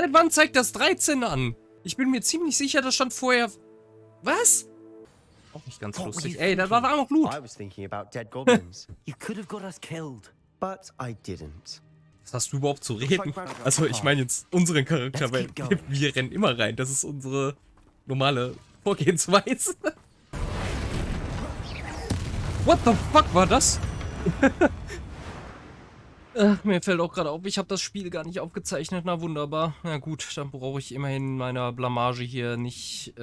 Seit wann zeigt das 13 an? Ich bin mir ziemlich sicher, das stand vorher... Was? Auch nicht ganz lustig. Ey, da war noch Blut. I was thinking about dead goblins. You could have got us killed. But I didn't. Was hast du überhaupt zu reden? Also ich meine jetzt unseren Charakter, weil wir rennen immer rein. Das ist unsere normale Vorgehensweise. What the fuck war das? Mir fällt auch gerade auf, ich habe das Spiel gar nicht aufgezeichnet. Na wunderbar. Na gut, dann brauche ich immerhin meiner Blamage hier nicht...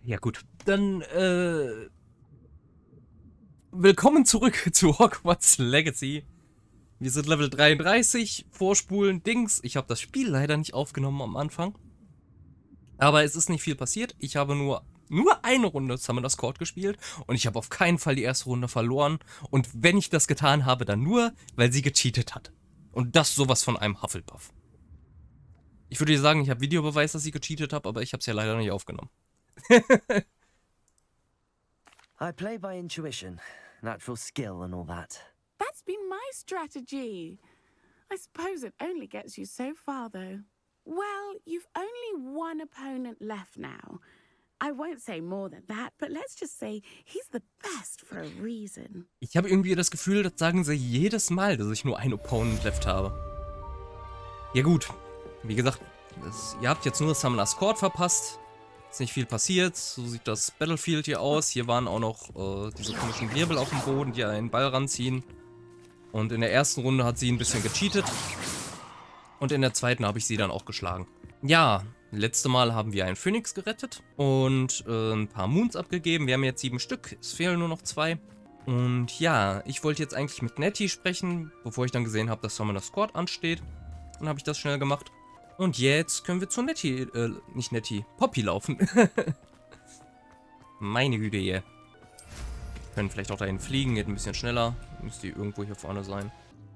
Ja gut, dann willkommen zurück zu Hogwarts Legacy. Wir sind Level 33, vorspulen, Dings. Ich habe das Spiel leider nicht aufgenommen am Anfang. Aber es ist nicht viel passiert. Ich habe nur eine Runde Summoners Court gespielt und ich habe auf keinen Fall die erste Runde verloren. Und wenn ich das getan habe, dann nur, weil sie gecheatet hat. Und das sowas von einem Hufflepuff. Ich würde dir sagen, ich habe Videobeweis, dass ich gecheatet habe, aber ich habe es ja leider nicht aufgenommen. I play by intuition, natural skill and all that. That's been my strategy. I suppose it only gets you so far, though. Well, you've only one opponent left now. I won't say more than that, but let's just say he's the best for a reason. Ich habe irgendwie das Gefühl, das sagen sie jedes Mal, dass ich nur einen Opponent left habe. Ja gut, wie gesagt, ihr habt jetzt nur Summoners Court verpasst. Ist nicht viel passiert. So sieht das Battlefield hier aus. Hier waren auch noch diese komischen Wirbel auf dem Boden, die einen Ball ranziehen. Und in der ersten Runde hat sie ein bisschen gecheatet. Und in der zweiten habe ich sie dann auch geschlagen. Ja, letzte Mal haben wir einen Phönix gerettet und ein paar Moons abgegeben. Wir haben jetzt 7 Stück. Es fehlen nur noch 2. Und ja, ich wollte jetzt eigentlich mit Nettie sprechen, bevor ich dann gesehen habe, dass Summoners Court ansteht. Dann habe ich das schnell gemacht. Und jetzt können wir zu Nettie, nicht Nettie, Poppy laufen. Meine Güte hier. Können vielleicht auch dahin fliegen, geht ein bisschen schneller. Müsste die irgendwo hier vorne sein.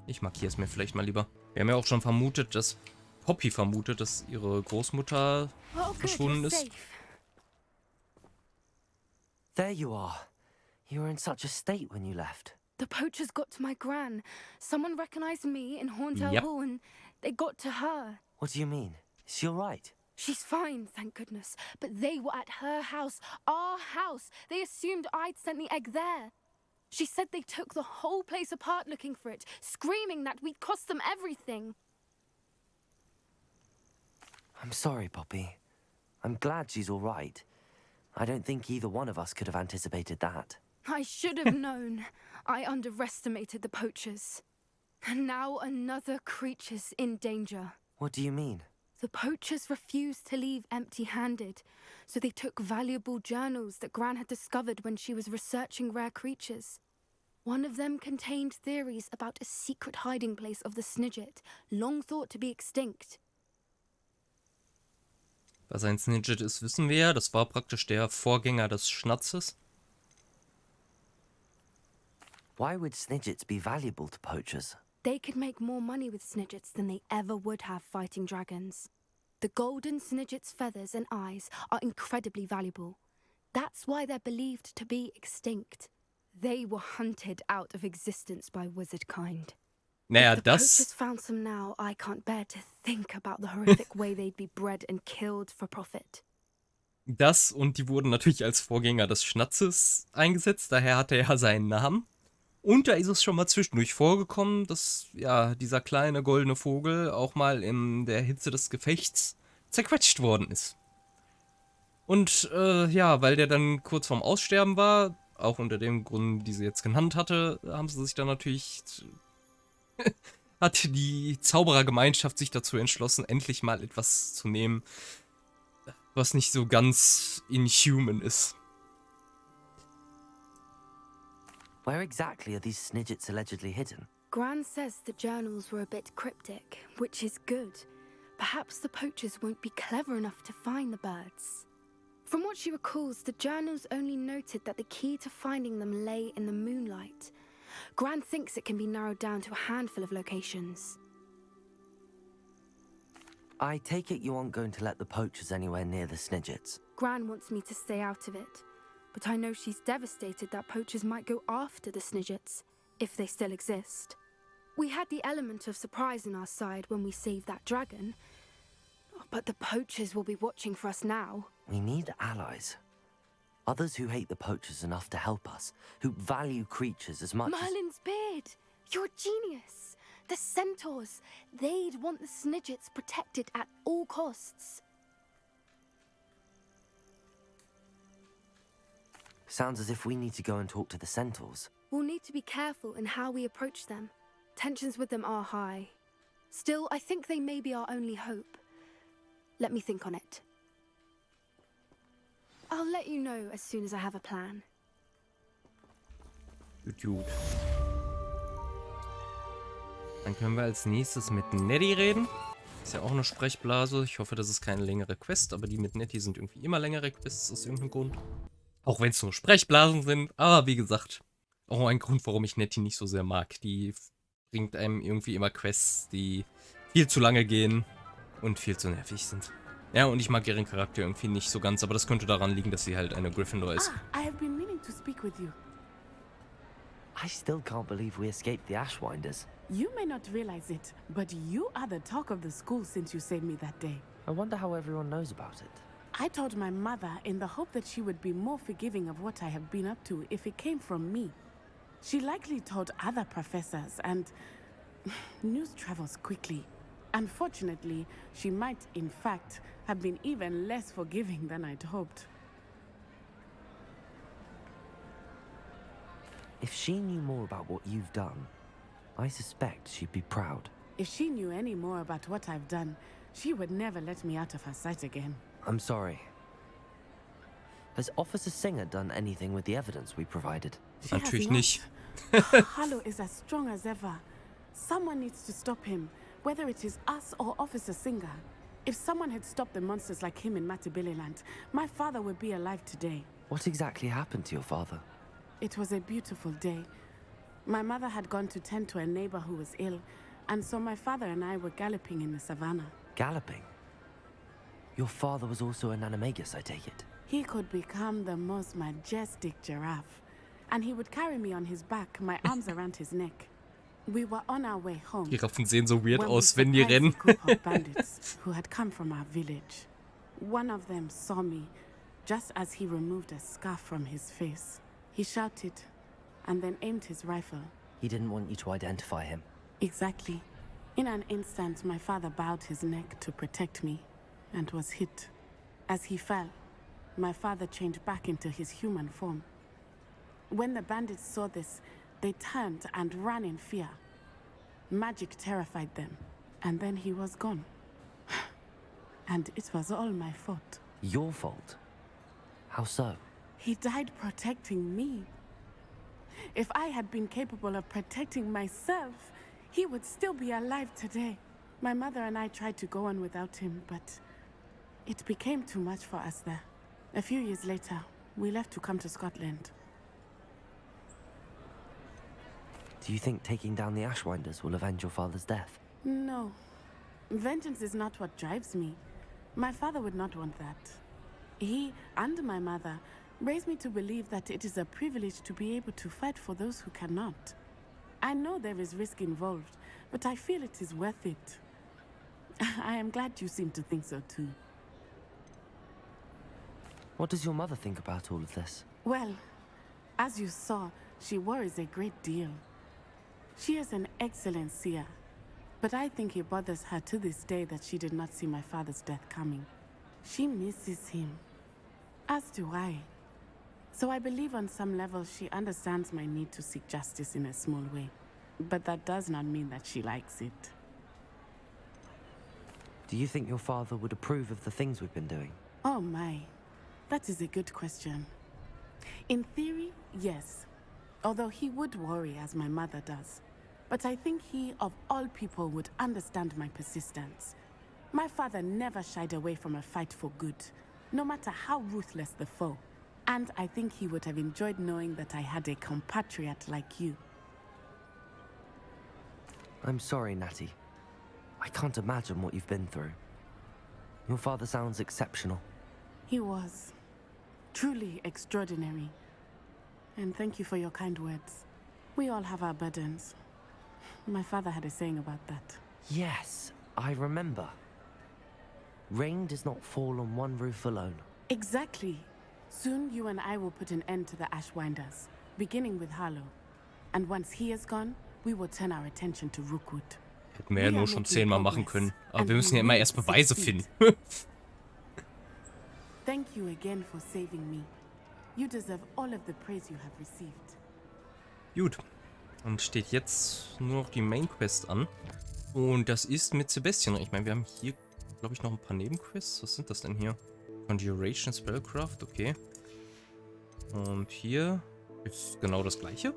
Ich markiere es mir vielleicht mal lieber. Wir haben ja auch schon vermutet, dass Poppy vermutet, dass ihre Großmutter verschwunden ist. There you are. You were in such a state when you left. The poachers got to my gran. Someone recognized me in Horntail Hall and they got to her. What do you mean? Is she all right? She's fine, thank goodness. But they were at her house, our house. They assumed I'd sent the egg there. She said they took the whole place apart looking for it, screaming that we'd cost them everything. I'm sorry, Poppy. I'm glad she's all right. I don't think either one of us could have anticipated that. I should have known. I underestimated the poachers. And now another creature's in danger. What do you mean? The poachers refused to leave empty-handed, so they took valuable journals that Gran had discovered when she was researching rare creatures. One of them contained theories about a secret hiding place of the Snidget, long thought to be extinct. Was ein Snidget ist, wissen wir ja. Das war praktisch der Vorgänger des Schnatzes. Why would Snidgets be valuable to poachers? They could make more money with Snidgets than they ever would have fighting dragons. The golden Snidget's feathers and eyes are incredibly valuable. That's why they're believed to be extinct. They were hunted out of existence by wizard kind. Naja, If the poachers found some now, I can't bear to think about the horrific way they'd be bred and killed for profit. Das und die wurden natürlich als Vorgänger des Schnatzes eingesetzt, daher hat er ja seinen Namen. Und da ist es schon mal zwischendurch vorgekommen, dass ja dieser kleine goldene Vogel auch mal in der Hitze des Gefechts zerquetscht worden ist. Und ja, weil der dann kurz vorm Aussterben war, auch unter dem Grund, die sie jetzt genannt hatte, haben sie sich dann natürlich, hat die Zauberergemeinschaft sich dazu entschlossen, endlich mal etwas zu nehmen, was nicht so ganz inhuman ist. Where exactly are these Snidgets allegedly hidden? Gran says the journals were a bit cryptic, which is good. Perhaps the poachers won't be clever enough to find the birds. From what she recalls, the journals only noted that the key to finding them lay in the moonlight. Gran thinks it can be narrowed down to a handful of locations. I take it you aren't going to let the poachers anywhere near the Snidgets. Gran wants me to stay out of it. But I know she's devastated that poachers might go after the Snidgets, if they still exist. We had the element of surprise on our side when we saved that dragon. But the poachers will be watching for us now. We need allies. Others who hate the poachers enough to help us, who value creatures as much as... Merlin's beard! You're a genius! The centaurs! They'd want the Snidgets protected at all costs. Sounds as if we need to go and talk to the centaurs. We'll need to be careful in how we approach them. Tensions with them are high. Still, I think they may be our only hope. Let me think on it. I'll let you know as soon as I have a plan. Gut. Dann können wir als nächstes mit Nettie reden. Ist ja auch eine Sprechblase. Ich hoffe, das ist keine längere Quest, aber die mit Nettie sind irgendwie immer längere Quests aus irgendeinem Grund. Auch wenn es nur Sprechblasen sind. Aber wie gesagt, auch ein Grund, warum ich Nettie nicht so sehr mag. Die bringt einem irgendwie immer Quests, die viel zu lange gehen und viel zu nervig sind. Ja, und ich mag ihren Charakter irgendwie nicht so ganz, aber das könnte daran liegen, dass sie halt eine Gryffindor ist. I have been meaning to speak with you. I still can't believe we escaped the Ashwinders. You may not realize it, but you are the talk of the school since you saved me that day. I wonder how everyone knows about it. I told my mother in the hope that she would be more forgiving of what I have been up to if it came from me. She likely told other professors, and news travels quickly. Unfortunately, she might, in fact, have been even less forgiving than I'd hoped. If she knew more about what you've done, I suspect she'd be proud. If she knew any more about what I've done, she would never let me out of her sight again. I'm sorry. Has Officer Singer done anything with the evidence we provided? She has Natürlich not. nicht. Harlow is as strong as ever. Someone needs to stop him, whether it is us or Officer Singer. If someone had stopped the monsters like him in Matabeleland, my father would be alive today. What exactly happened to your father? It was a beautiful day. My mother had gone to tend to a neighbor who was ill, and so my father and I were galloping in the savannah. Galloping? Your father was also an animagus, I take it. He could become the most majestic giraffe, and he would carry me on his back, my arms around his neck. We were on our way home. Giraffen sehen so weird when we aus, wenn die surprised rennen. a group of bandits who had come from our village. One of them saw me just as he removed a scarf from his face. He shouted and then aimed his rifle. He didn't want you to identify him. Exactly. In an instant, my father bowed his neck to protect me and was hit. As he fell, my father changed back into his human form. When the bandits saw this, they turned and ran in fear. Magic terrified them, and then he was gone. And it was all my fault. Your fault? How so? He died protecting me. If I had been capable of protecting myself, he would still be alive today. My mother and I tried to go on without him, but it became too much for us there. A few years later, we left to come to Scotland. Do you think taking down the Ashwinders will avenge your father's death? No. Vengeance is not what drives me. My father would not want that. He and my mother raised me to believe that it is a privilege to be able to fight for those who cannot. I know there is risk involved, but I feel it is worth it. I am glad you seem to think so too. What does your mother think about all of this? Well, as you saw, she worries a great deal. She is an excellent seer, but I think it bothers her to this day that she did not see my father's death coming. She misses him, as do I. So I believe on some level she understands my need to seek justice in a small way, but that does not mean that she likes it. Do you think your father would approve of the things we've been doing? Oh my, that is a good question. In theory, yes, although he would worry as my mother does. But I think he, of all people, would understand my persistence. My father never shied away from a fight for good, no matter how ruthless the foe. And I think he would have enjoyed knowing that I had a compatriot like you. I'm sorry, Natty. I can't imagine what you've been through. Your father sounds exceptional. He was truly extraordinary. And thank you for your kind words. We all have our burdens. My father had a saying about that. Yes, I remember. Rain does not fall on one roof alone. Exactly. Soon you and I will put an end to the Ashwinders, beginning with Harlow. And once he is gone, we will turn our attention to Rookwood. Hätten wir ja nur schon 10-mal machen können. Aber wir müssen ja immer erst Beweise finden. Thank you again for saving me. You deserve all of the praise you have received. Gut. Dann steht jetzt nur noch die Main Quest an. Und das ist mit Sebastian. Ich meine, wir haben hier, glaube ich, noch ein paar Nebenquests. Was sind das denn hier? Conjuration Spellcraft, okay. Und hier ist genau das gleiche.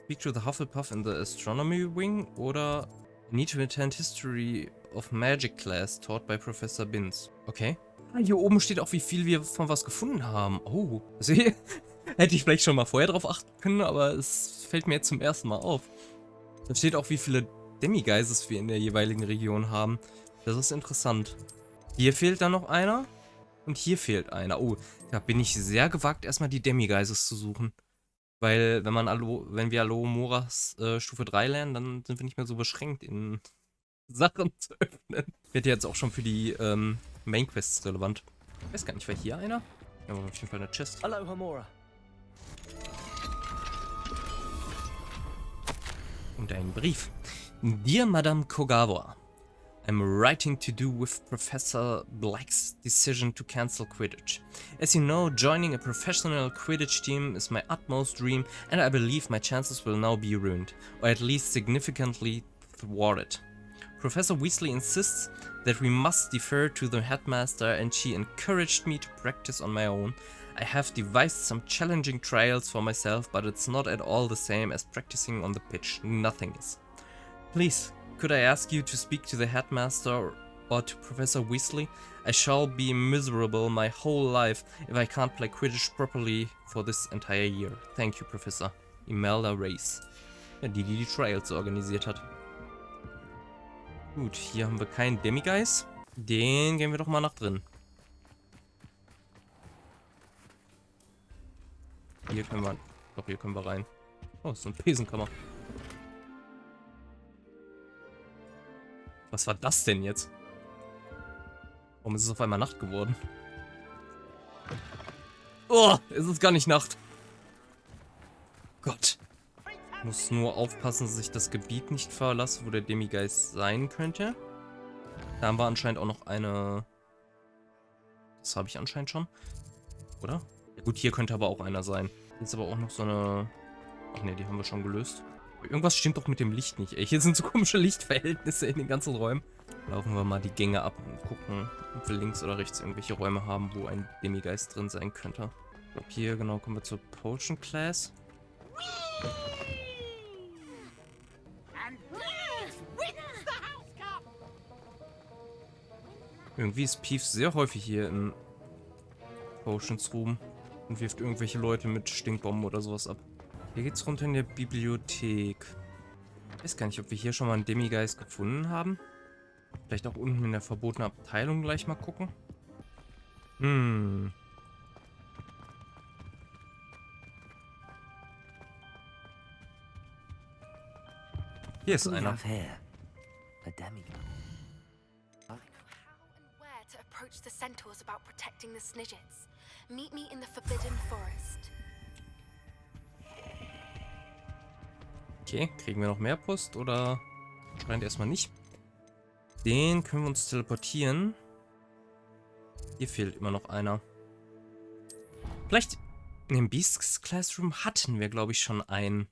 Speak to the Hufflepuff in the Astronomy Wing oder Need to attend History of Magic Class taught by Professor Binns. Okay. Ah, hier oben steht auch, wie viel wir von was gefunden haben. Oh, also hier hätte ich vielleicht schon mal vorher drauf achten können, aber es fällt mir jetzt zum ersten Mal auf. Da steht auch, wie viele Demigeistes wir in der jeweiligen Region haben. Das ist interessant. Hier fehlt dann noch einer. Und hier fehlt einer. Oh, da bin ich sehr gewagt, erstmal die Demigeises zu suchen. Weil, wenn wir Alomoras Stufe 3 lernen, dann sind wir nicht mehr so beschränkt in Sachen zu öffnen. Wird jetzt auch schon für die Main Quests relevant. Ich weiß gar nicht, war hier einer? Ja, aber auf jeden Fall eine Chest. Hello, Hamora. Und ein Brief. Dear Madame Kogawa, I'm writing to do with Professor Black's decision to cancel Quidditch. As you know, joining a professional Quidditch team is my utmost dream, and I believe my chances will now be ruined, or at least significantly thwarted. Professor Weasley insists that we must defer to the headmaster, and she encouraged me to practice on my own. I have devised some challenging trials for myself, but it's not at all the same as practicing on the pitch. Nothing is. Please, could I ask you to speak to the headmaster or to Professor Weasley? I shall be miserable my whole life if I can't play Quidditch properly for this entire year. Thank you, Professor. Imelda Race. Ja, die Trials organisiert hat. Gut, hier haben wir keinen Demigeist. Den gehen wir doch mal nach drin. Hier können wir... Doch, hier können wir rein. Oh, das ist so eine Besenkammer. Was war das denn jetzt? Warum ist es auf einmal Nacht geworden? Oh, es ist gar nicht Nacht. Gott. Ich muss nur aufpassen, dass ich das Gebiet nicht verlasse, wo der Demigeist sein könnte. Da haben wir anscheinend auch noch eine... Das habe ich anscheinend schon. Oder? Ja, gut, hier könnte aber auch einer sein. Hier ist aber auch noch so eine... Ach ne, die haben wir schon gelöst. Irgendwas stimmt doch mit dem Licht nicht, ey. Hier sind so komische Lichtverhältnisse in den ganzen Räumen. Laufen wir mal die Gänge ab und gucken, ob wir links oder rechts irgendwelche Räume haben, wo ein Demigeist drin sein könnte. Ich glaube, hier genau kommen wir zur Potion Class. Irgendwie ist Pief sehr häufig hier im Potions Room und wirft irgendwelche Leute mit Stinkbomben oder sowas ab. Hier geht's runter in der Bibliothek. Ich weiß gar nicht, ob wir hier schon mal einen Demigeist gefunden haben. Vielleicht auch unten in der verbotenen Abteilung gleich mal gucken. Hier ist einer. A demi. How and where to approach the centaurs about protecting the Snidgets. Meet me in the Forbidden Forest. Okay, kriegen wir noch mehr Post oder scheint erstmal nicht. Den können wir uns teleportieren. Hier fehlt immer noch einer. Vielleicht in dem Beasts Classroom hatten wir, glaube ich, schon einen.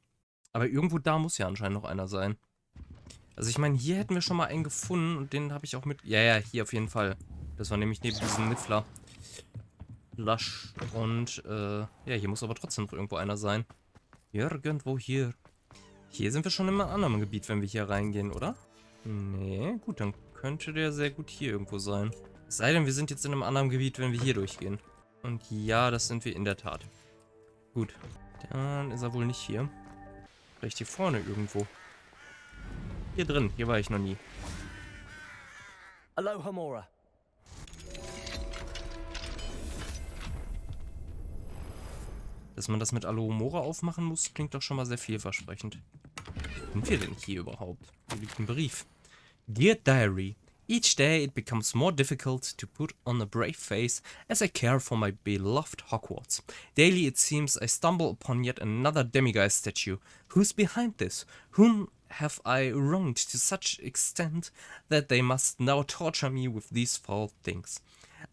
Aber irgendwo da muss ja anscheinend noch einer sein. Also ich meine, hier hätten wir schon mal einen gefunden und den habe ich auch mit... Ja, hier auf jeden Fall. Das war nämlich neben diesem Niffler. Lush. Und, ja, hier muss aber trotzdem noch irgendwo einer sein. Irgendwo hier. Hier sind wir schon in einem anderen Gebiet, wenn wir hier reingehen, oder? Nee, gut, dann könnte der sehr gut hier irgendwo sein. Es sei denn, wir sind jetzt in einem anderen Gebiet, wenn wir hier durchgehen. Und ja, das sind wir in der Tat. Gut, dann ist er wohl nicht hier. Vielleicht hier vorne irgendwo. Hier drin, hier war ich noch nie. Hello, Hamora. Dass man das mit Alohomora aufmachen muss, klingt doch schon mal sehr vielversprechend. Wo sind wir denn hier überhaupt? Hier liegt ein Brief. Dear Diary, Each day it becomes more difficult to put on a brave face as I care for my beloved Hogwarts. Daily it seems I stumble upon yet another demiguise statue. Who's behind this? Whom have I wronged to such extent that they must now torture me with these foul things?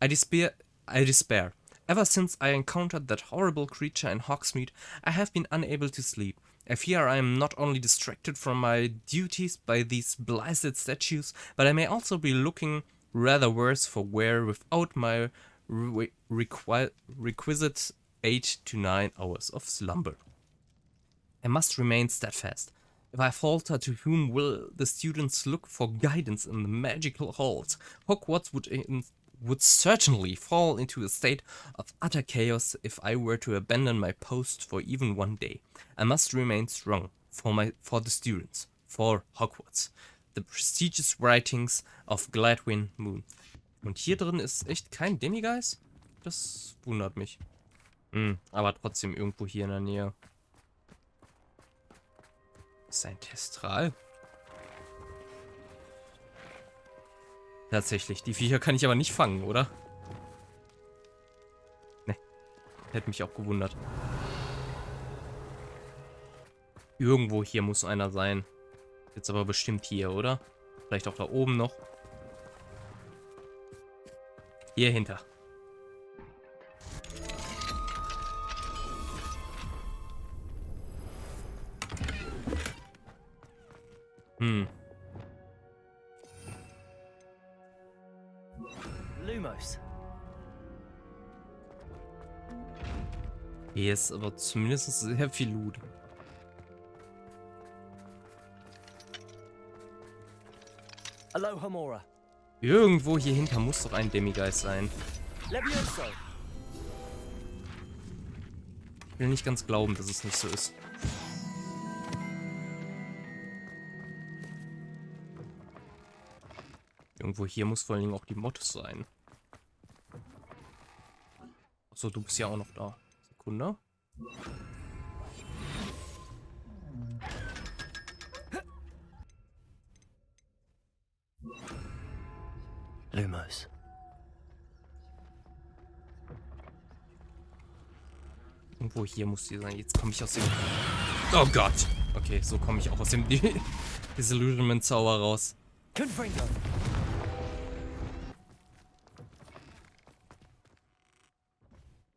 I despair. Ever since I encountered that horrible creature in Hogsmeade, I have been unable to sleep. I fear I am not only distracted from my duties by these blasted statues, but I may also be looking rather worse for wear without my requisite 8 to 9 hours of slumber. I must remain steadfast. If I falter, to whom will the students look for guidance in the magical halls? Hogwarts would certainly fall into a state of utter chaos if I were to abandon my post for even one day. I must remain strong for the students, for Hogwarts. The prestigious writings of Gladwin Moon. Und hier drin ist echt kein Demiguise? Das wundert mich. Aber trotzdem irgendwo hier in der Nähe. Ist ein Testral? Tatsächlich, die Viecher kann ich aber nicht fangen, oder? Ne, hätte mich auch gewundert. Irgendwo hier muss einer sein. Jetzt aber bestimmt hier, oder? Vielleicht auch da oben noch. Hier hinter. Lumos. Hier ist aber zumindest sehr viel Loot. Alohomora. Irgendwo hier hinter muss doch ein Demiguise sein. Levioso. Ich will nicht ganz glauben, dass es nicht so ist. Irgendwo hier muss vor allen Dingen auch die Motte sein. Achso, du bist ja auch noch da. Sekunde. Lumos. Irgendwo hier muss die sein. Jetzt komme ich aus dem... Oh Gott! Okay, so komme ich auch aus dem Disillusionment-Zauber raus. Confringo.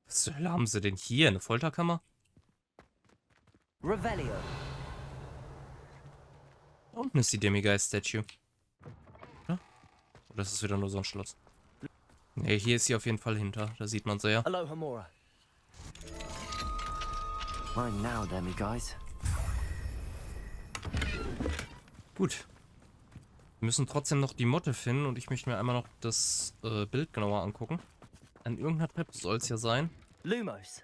Was zur Hölle haben sie denn hier? Eine Folterkammer? Revelio. Da unten ist die Demiguise-Statue. Oder ist es wieder nur so ein Schloss? Ne, hier ist sie auf jeden Fall hinter. Da sieht man sie ja. Alohomora. Mine now, demiguise. Gut. Wir müssen trotzdem noch die Motte finden und ich möchte mir einmal noch das Bild genauer angucken. An irgendeiner Treppe soll es ja sein. Lumos.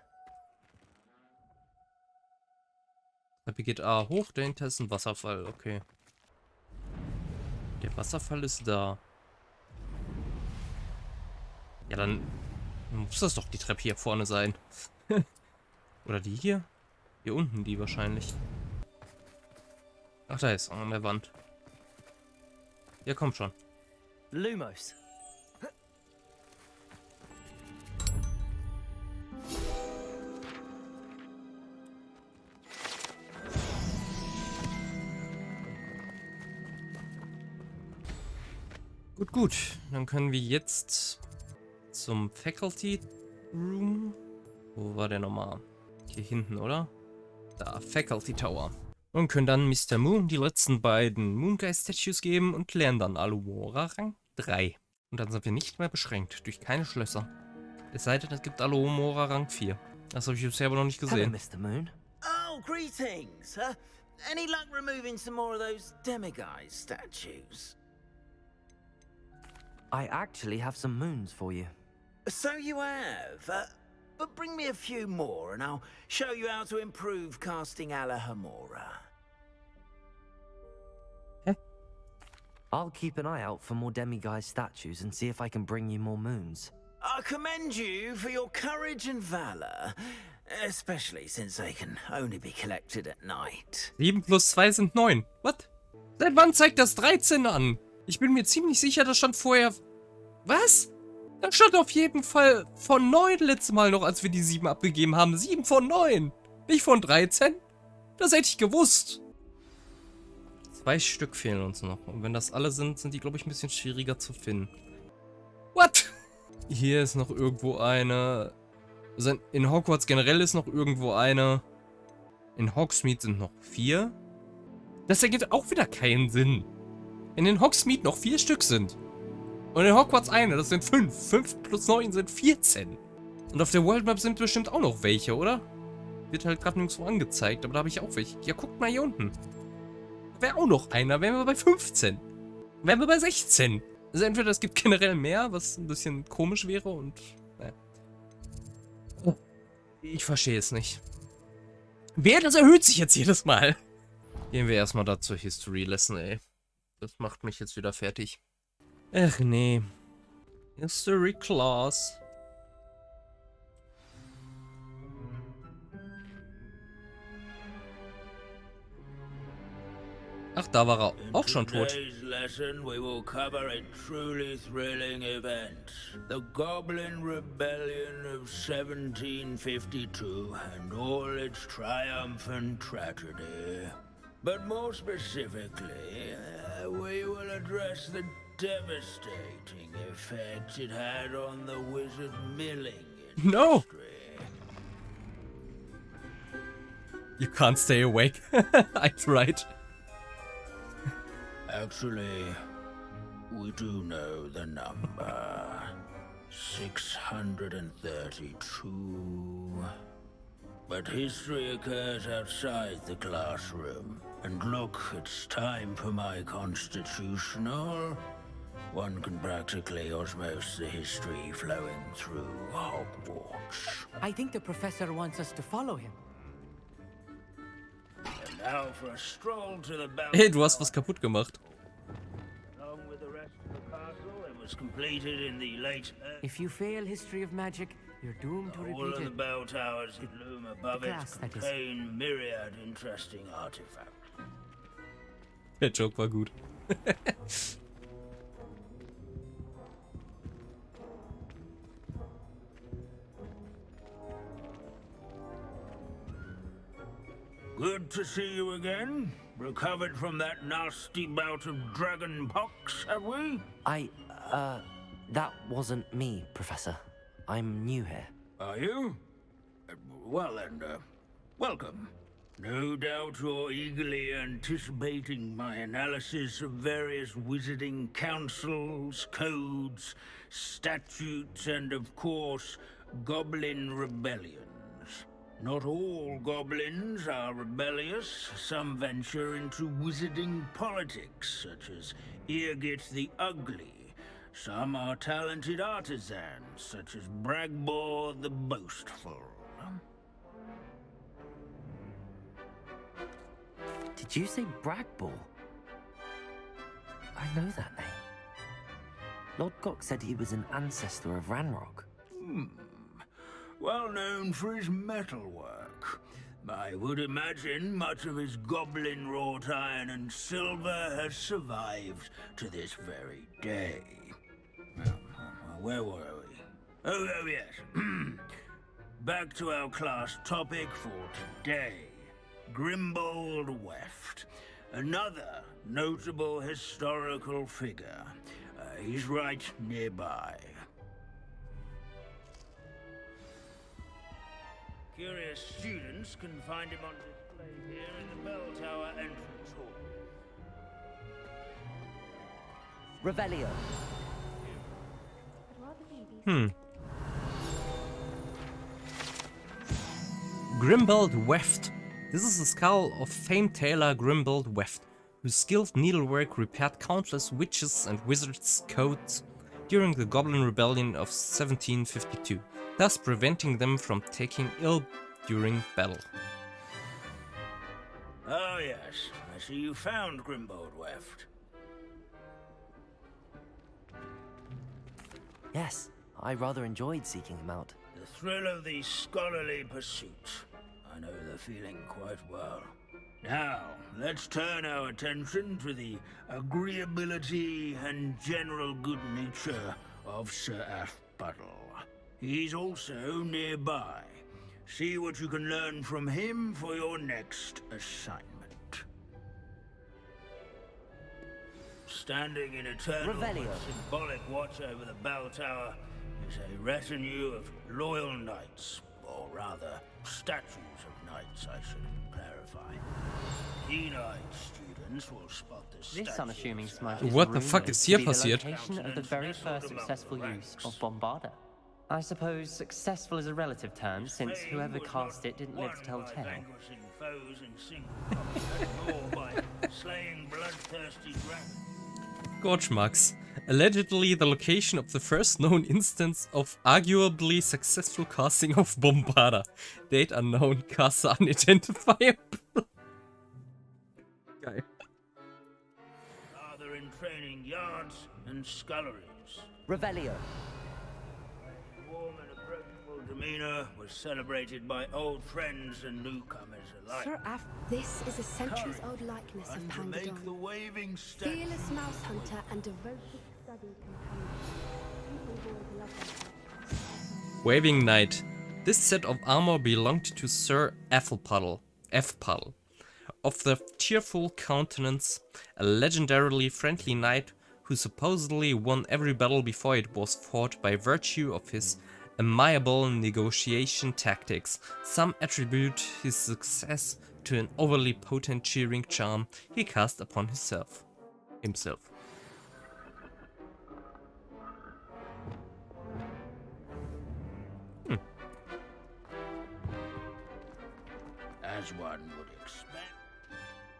Treppe geht A hoch, dahinter ist ein Wasserfall. Okay. Der Wasserfall ist da. Ja, dann muss das doch die Treppe hier vorne sein. Oder die hier? Hier unten die wahrscheinlich. Ach, da ist an der Wand. Ja, komm schon. Lumos. Gut, gut. Dann können wir jetzt zum Faculty Room. Wo war der nochmal? Hier hinten, oder? Da, Faculty Tower. Und können dann Mr. Moon die letzten beiden Moongeist-Statues geben und lernen dann Alohomora Rang 3. Und dann sind wir nicht mehr beschränkt durch keine Schlösser. Es sei denn, es gibt Alohomora Rang 4. Das habe ich bisher aber noch nicht Hello, gesehen. Mr. Moon. Oh, greetings. Any luck removing some more of those demiguise statues? I actually have some moons for you. So you have. But bring me a few more and I'll show you how to improve casting Alohomora. I'll keep an eye out for more demiguise statues and see if I can bring you more moons. I commend you for your courage and valor, especially since they can only be collected at night. 7 plus 2 sind 9. Was? Seit wann zeigt das 13 an? Ich bin mir ziemlich sicher, das stand vorher... Was? Da stand auf jeden Fall von 9 letztes Mal noch, als wir die 7 abgegeben haben. 7 von 9. Nicht von 13. Das hätte ich gewusst. 2 Stück fehlen uns noch. Und wenn das alle sind, sind die, glaube ich, ein bisschen schwieriger zu finden. What? Hier ist noch irgendwo eine. Also in Hogwarts generell ist noch irgendwo eine. In Hogsmeade sind noch 4. Das ergibt auch wieder keinen Sinn. Wenn in Hogsmeade noch 4 Stück sind. Und in Hogwarts eine, das sind 5. 5 plus 9 sind 14. Und auf der World Map sind bestimmt auch noch welche, oder? Wird halt gerade nirgendwo angezeigt, aber da habe ich auch welche. Ja, guckt mal hier unten. Wäre auch noch einer, wären wir bei 15. Wären wir bei 16. Also entweder es gibt generell mehr, was ein bisschen komisch wäre und... Naja. Ich verstehe es nicht. Wer, das erhöht sich jetzt jedes Mal. Gehen wir erstmal da zur History Lesson, ey. Das macht mich jetzt wieder fertig. Ach nee. History Class. Ach, da war er auch schon tot. Today's lesson we will cover a truly thrilling event. The Goblin Rebellion of 1752 and all its triumphant tragedy. But more specifically, we will address the devastating effect it had on the wizard milling industry. No! You can't stay awake. I tried. Actually, we do know the number. 632. But history occurs outside the classroom. And look, it's time for my constitutional. One can practically osmose the history flowing through Hogwarts. I think the professor wants us to follow him. And now for a stroll to the bell. Hey, du hast was kaputt gemacht. Along with the rest of the castle, it was completed in the late... If you fail history of magic, you're doomed to all repeat of the it. bell towers that loom above it glass, that is. contain myriad interesting artifacts. Der Joke war gut. Good to see you again. Recovered from that nasty bout of dragon pox, have we? That wasn't me, Professor. I'm new here. Are you? Well then, welcome. No doubt you're eagerly anticipating my analysis of various wizarding councils, codes, statutes, and of course, goblin rebellions. Not all goblins are rebellious. Some venture into wizarding politics, such as Irgit the Ugly. Some are talented artisans, such as Bragbor the Boastful. Did you say Bragbor? I know that name. Lord Gok said he was an ancestor of Ranrock. Well known for his metalwork. I would imagine much of his goblin wrought iron and silver has survived to this very day. Where were we? Oh yes. Back to our class topic for today. Grimbold Weft. Another notable historical figure. He's right nearby. Curious students can find him on display here in the bell tower entrance hall. Revelio. Grimbold Weft. This is the skull of famed tailor Grimbold Weft, whose skilled needlework repaired countless witches' and wizards' coats during the Goblin Rebellion of 1752, thus preventing them from taking ill during battle. Oh yes, I see you found Grimbold Weft. Yes, I rather enjoyed seeking him out. The thrill of the scholarly pursuit. I know the feeling quite well. Now, let's turn our attention to the agreeability and general good nature of Sir Afpuddle. He's also nearby. See what you can learn from him for your next assignment. Standing in eternal Revelio. but symbolic watch over the bell tower is a retinue of loyal knights, or rather, statues of knights, I should clarify. Keen-eyed students will spot the This statues unassuming of smudge is What the fuck rumored is to hier be the passiert? location of the very first successful use of Bombarda. I suppose successful is a relative term, since whoever cast it didn't live to tell the tale. Gorge marks. Allegedly the location of the first known instance of arguably successful casting of Bombarda. Date unknown, caster unidentifiable. Geil. Rather in training yards and sculleries. Revelio. Warm and approachable demeanor was celebrated by old friends and newcomers alike. Sir Af, this is a centuries-old likeness of And to make the Pandadon. waving statue. Fearless mouse hunter and devoted study companion. People would love that. Waving Knight. This set of armor belonged to Sir Afpuddle, of the cheerful countenance, a legendarily friendly knight who supposedly won every battle before it was fought by virtue of his amiable negotiation tactics. Some attribute his success to an overly potent cheering charm he cast upon himself. As one would expect.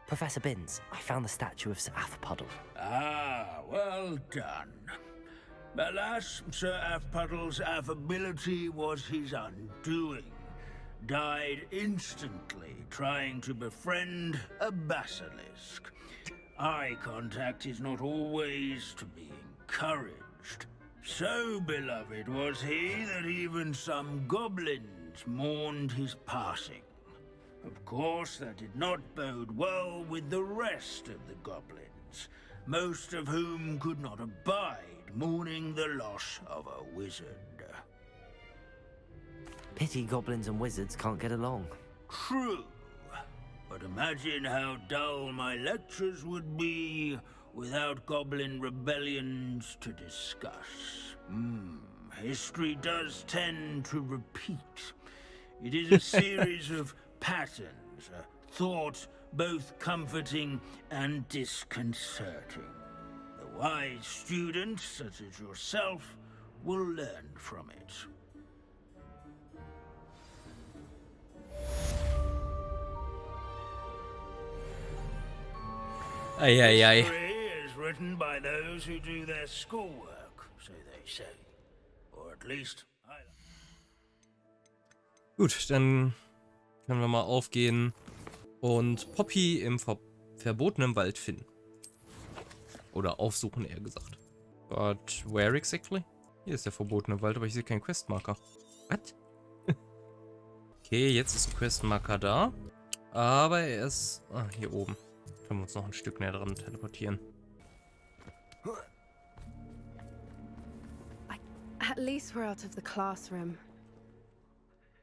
Professor Binns, I found the statue of Sir Afpuddle. Ah, well done. Alas, Sir Afpuddle's affability was his undoing. Died instantly trying to befriend a basilisk. Eye contact is not always to be encouraged. So beloved was he that even some goblins mourned his passing. Of course, that did not bode well with the rest of the goblins, most of whom could not abide mourning the loss of a wizard. Pity goblins and wizards can't get along. True, but imagine how dull my lectures would be without goblin rebellions to discuss. History does tend to repeat. It is a series of patterns, a thought both comforting and disconcerting. The wise students, such as yourself, will learn from it. History is written by those who do their schoolwork, so they say. Or at least I... Gut, dann können wir mal aufgehen und Poppy im verbotenen Wald finden. Oder aufsuchen, eher gesagt. But where exactly? Hier ist der verbotene Wald, aber ich sehe keinen Questmarker. What? Okay, jetzt ist ein Questmarker da. Aber er ist... Ah, hier oben. Können wir uns noch ein Stück näher dran teleportieren. At least we're out of the classroom.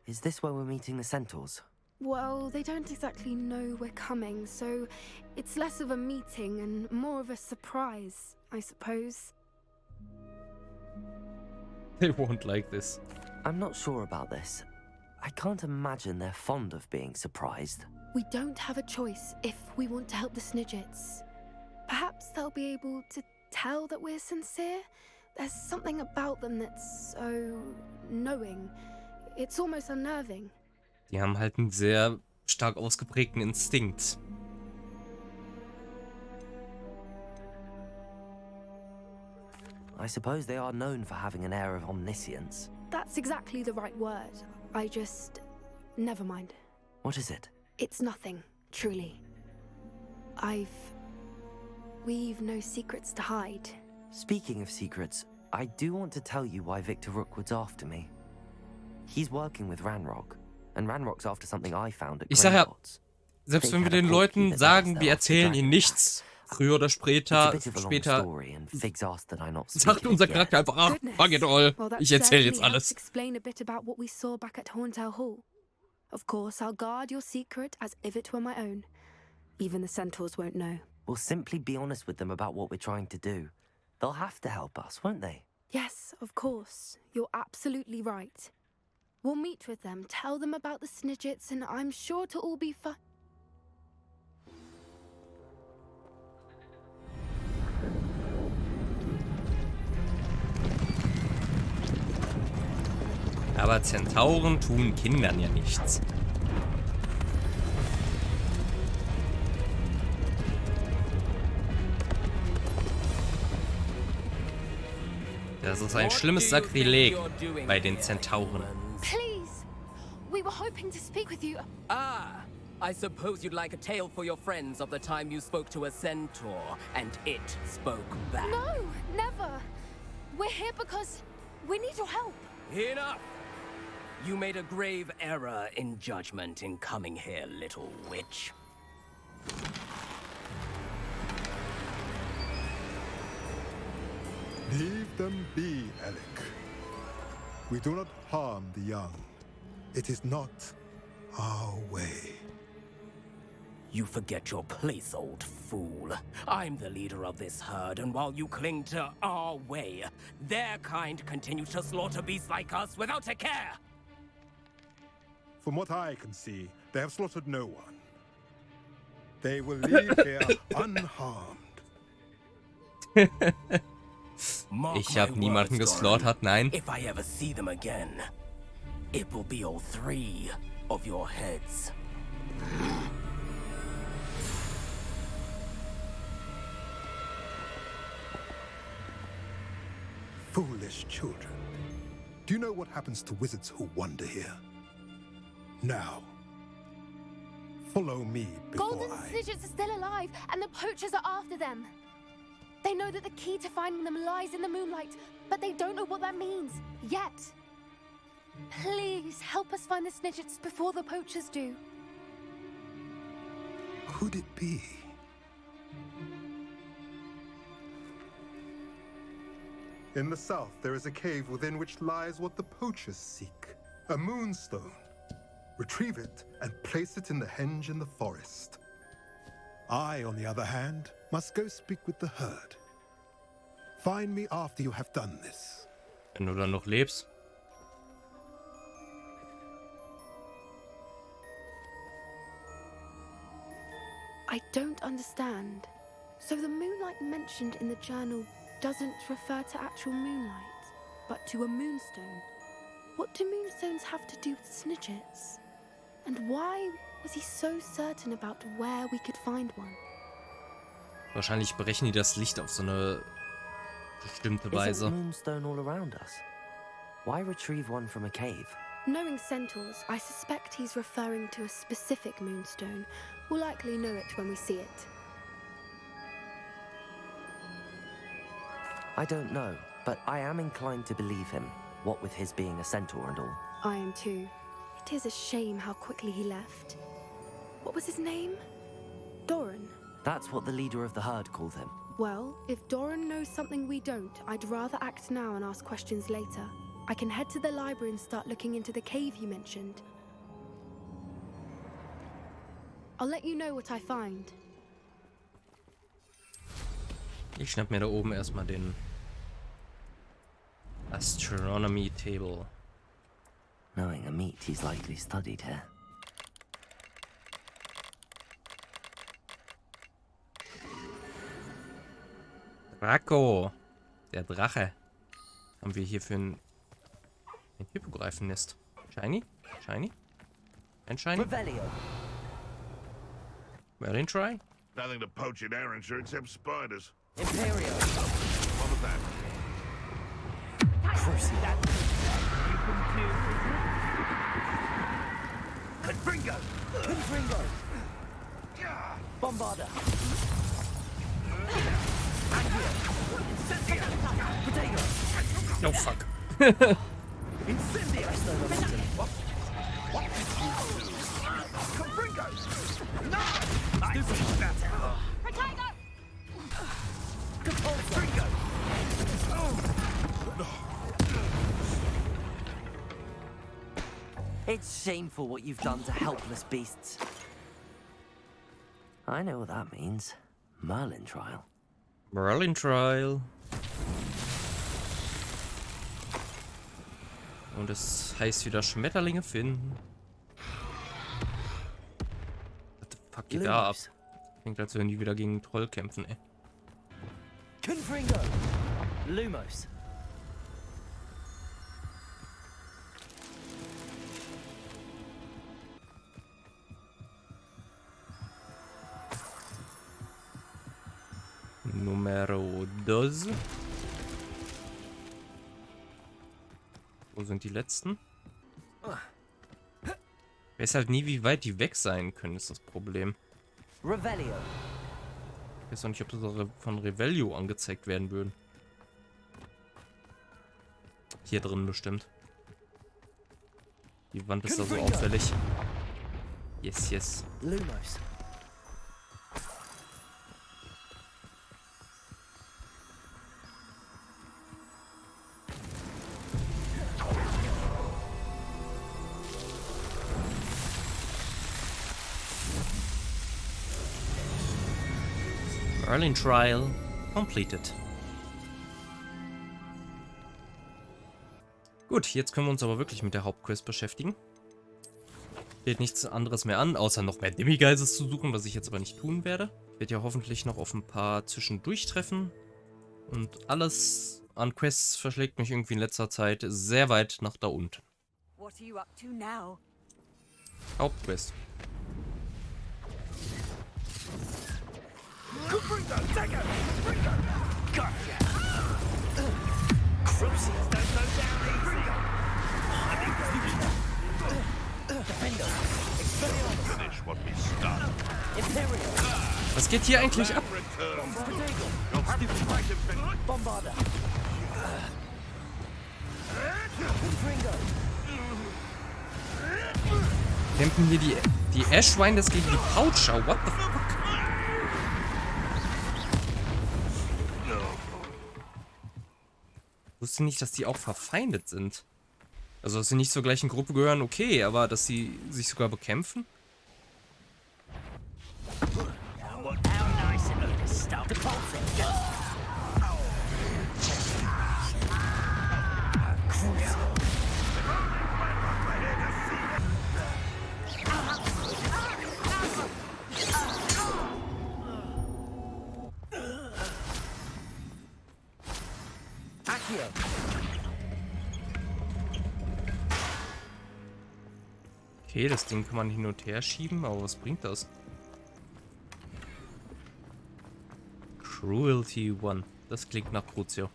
Is this where we're meeting the centaurs? Well, they don't exactly know we're coming, so it's less of a meeting and more of a surprise, I suppose. They won't like this. I'm not sure about this. I can't imagine they're fond of being surprised. We don't have a choice if we want to help the Snidgets. Perhaps they'll be able to tell that we're sincere. There's something about them that's so knowing. It's almost unnerving. Die haben halt einen sehr stark ausgeprägten Instinkt. I suppose they are known for having an air of omniscience. That's exactly the right word. I just... never mind. What is it? It's nothing, truly. We've no secrets to hide. Speaking of secrets, I do want to tell you why Victor Rookwood's after me. He's working with Ranrock, and Ranrock's after something I found at Ich sag ja, Gringotts. Selbst wenn wir den Leuten sagen, wir erzählen ihnen nichts, früher oder später sagt unser Charakter einfach, ach, fuck it all, ich erzähle jetzt alles. Explain a bit about what we saw back at Horntail Hall. Of course, I'll guard your secret as if it were my own. Even the centaurs won't know. We'll simply be honest with them about what we're trying to do. They'll have to help us, won't they? Yes, of course. You're absolutely right. We'll meet with them, tell them about the Snidgets, and I'm sure to all be fine. Aber Zentauren tun Kindern ja nichts. Das ist ein schlimmes Sakrileg bei den Zentauren. Please, we were hoping to speak with you. Ah, I suppose you'd like a tale for your friends of the time you spoke to a centaur and it spoke back. No, never. We're here because we need your help. Enough! You made a grave error in judgment in coming here, little witch. Leave them be, Alec. We do not harm the young. It is not our way. You forget your place, old fool. I'm the leader of this herd, and while you cling to our way, their kind continue to slaughter beasts like us without a care. From what I can see, they have slaughtered no one. They will leave here unharmed. Ich habe niemanden geslaughtert, nein. If I ever see them again, it will be all 3 of your heads. Foolish children. Do you know what happens to wizards who wander here? Now, follow me before Golden Snidgets are still alive, and the poachers are after them. They know that the key to finding them lies in the moonlight, but they don't know what that means, yet. Please, help us find the Snidgets before the poachers do. Could it be? In the south, there is a cave within which lies what the poachers seek. A moonstone. Retrieve it and place it in the henge in the forest. I, on the other hand, must go speak with the herd. Find me after you have done this. Wenn du dann noch lebst. I don't understand. So the moonlight mentioned in the journal doesn't refer to actual moonlight, but to a moonstone. What do moonstones have to do with Snidgets? And why was he so certain about where we could find one? Wahrscheinlich berechnen die das Licht auf so eine bestimmte Weise. Isn't moonstone all around us? Why retrieve one from a cave? Knowing centaurs, I suspect he's referring to a specific moonstone. We'll likely know it when we see it. I don't know, but I am inclined to believe him, what with his being a centaur and all. I am too. It is a shame how quickly he left. What was his name? Doran. That's what the leader of the herd called him. Well, if Doran knows something we don't, I'd rather act now and ask questions later. I can head to the library and start looking into the cave you mentioned. I'll let you know what I find. Ich schnapp mir da oben erstmal den Astronomy Table. Knowing a meat he's likely studied here. Draco. Der Drache. Haben wir hier für ein Hippogreifennest. Shiny? Shiny? Ein Shiny? Merlin try? Nothing to poach in Erinnerung except spiders. Imperio. What was that? Confringo! Confringo! Bombarda! Oh fuck. It's shameful what you've done to helpless beasts. I know what that means. Merlin trial. Merlin Trial. Und es heißt wieder Schmetterlinge finden. What the fuck geht da ab? Klingt, als würden die wieder gegen einen Troll kämpfen, ey. Confringo. Lumos. Numero 2. Wo sind die letzten? Ich weiß halt nie, wie weit die weg sein können, ist das Problem. Revelio. Ich weiß auch nicht, ob das von Revelio angezeigt werden würden. Hier drin bestimmt. Die Wand ist da so auffällig. Yes, yes. Lumos. Merlin Trial completed. Gut, jetzt können wir uns aber wirklich mit der Hauptquest beschäftigen. Steht nichts anderes mehr an, außer noch mehr Demigeises zu suchen, was ich jetzt aber nicht tun werde. Ich werde ja hoffentlich noch auf ein paar zwischendurch treffen. Und alles an Quests verschlägt mich irgendwie in letzter Zeit sehr weit nach da unten. What are you up to now? Hauptquest. Was geht hier eigentlich ab? Kämpfen hier die Ashwinders gegen die Poucher? What the fuck? Ich wusste nicht, dass die auch verfeindet sind. Also, dass sie nicht zur gleichen Gruppe gehören, okay, aber dass sie sich sogar bekämpfen? Okay, das Ding kann man hin und her schieben, aber was bringt das? Cruelty 1. Das klingt nach Crucio.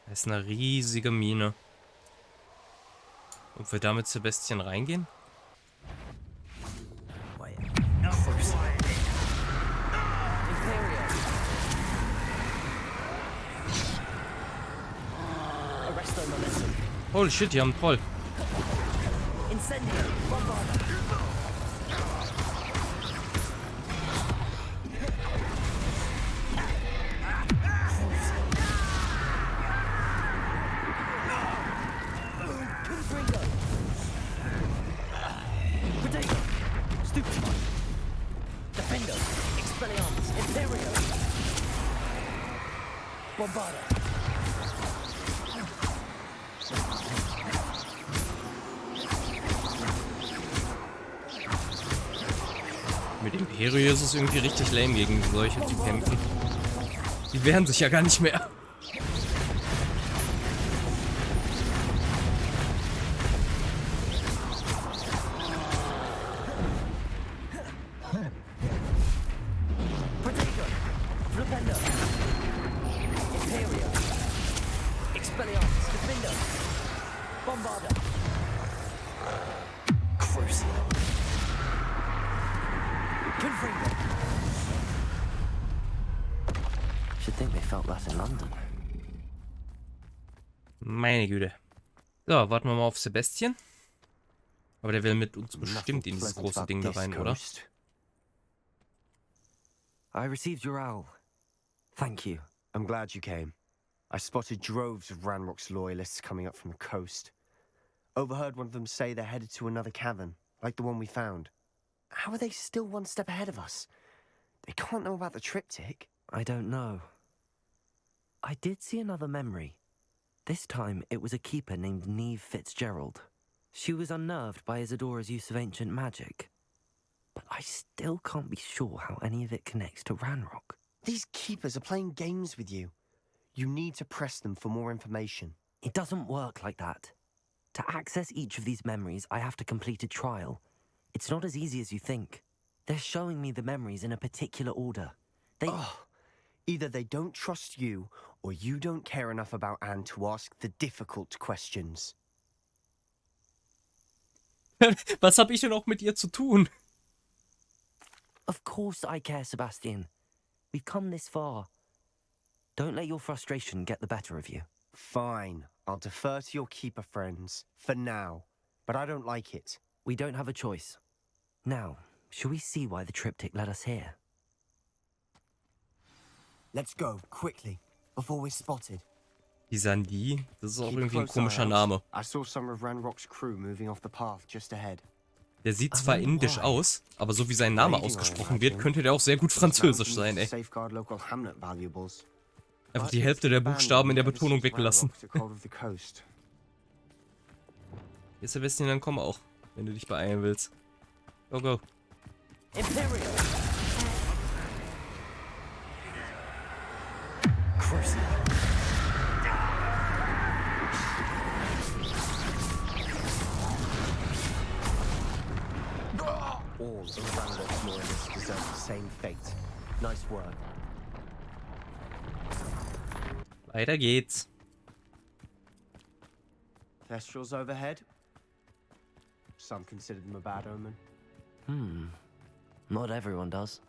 Das ist eine riesige Mine. Ob wir damit Sebastian reingehen? Holy shit, die haben einen Troll. Mit Imperio ist es irgendwie richtig lame, gegen solche zu kämpfen. Die wehren sich ja gar nicht mehr. Meine Güte. So, warten wir mal auf Sebastian. Aber der will mit uns bestimmt in dieses große Ding da rein, oder? I received your owl. Thank you. I'm glad you came. I spotted droves of Ranrock's loyalists coming up from the coast. Overheard one of them say they're headed to another cavern, like the one we found. How are they still one step ahead of us? They can't know about the triptych. I don't know. I did see another memory. This time it was a keeper named Neve Fitzgerald. She was unnerved by Isidora's use of ancient magic. But I still can't be sure how any of it connects to Ranrock. These keepers are playing games with you. You need to press them for more information. It doesn't work like that. To access each of these memories, I have to complete a trial. It's not as easy as you think. They're showing me the memories in a particular order. Either they don't trust you, or you don't care enough about Anne to ask the difficult questions. Was hab ich denn auch mit ihr zu tun? Of course I care, Sebastian. We've come this far. Don't let your frustration get the better of you. Fine. I'll defer to your keeper friends, for now. But I don't like it. We don't have a choice. Now, shall we see why the triptych led us here? Let's go, quickly, before we're spotted. Die Sandy, das ist auch Keep a irgendwie ein close komischer eye out. Name. I saw some of Ranrock's crew moving off the path just ahead. Der sieht zwar indisch aus, aber so wie sein Name ausgesprochen wird, könnte der auch sehr gut französisch sein, ey. Safeguard local hamlet valuables. Einfach die Hälfte der Buchstaben in der Betonung weggelassen. Jetzt Sebastian, dann komm auch, wenn du dich beeilen willst. Go, go. Imperial! All of Ranrock's loyalists deserve the same fate. Nice work. Weiter geht's. Thestrals overhead. Some consider them a bad omen. Not everyone does.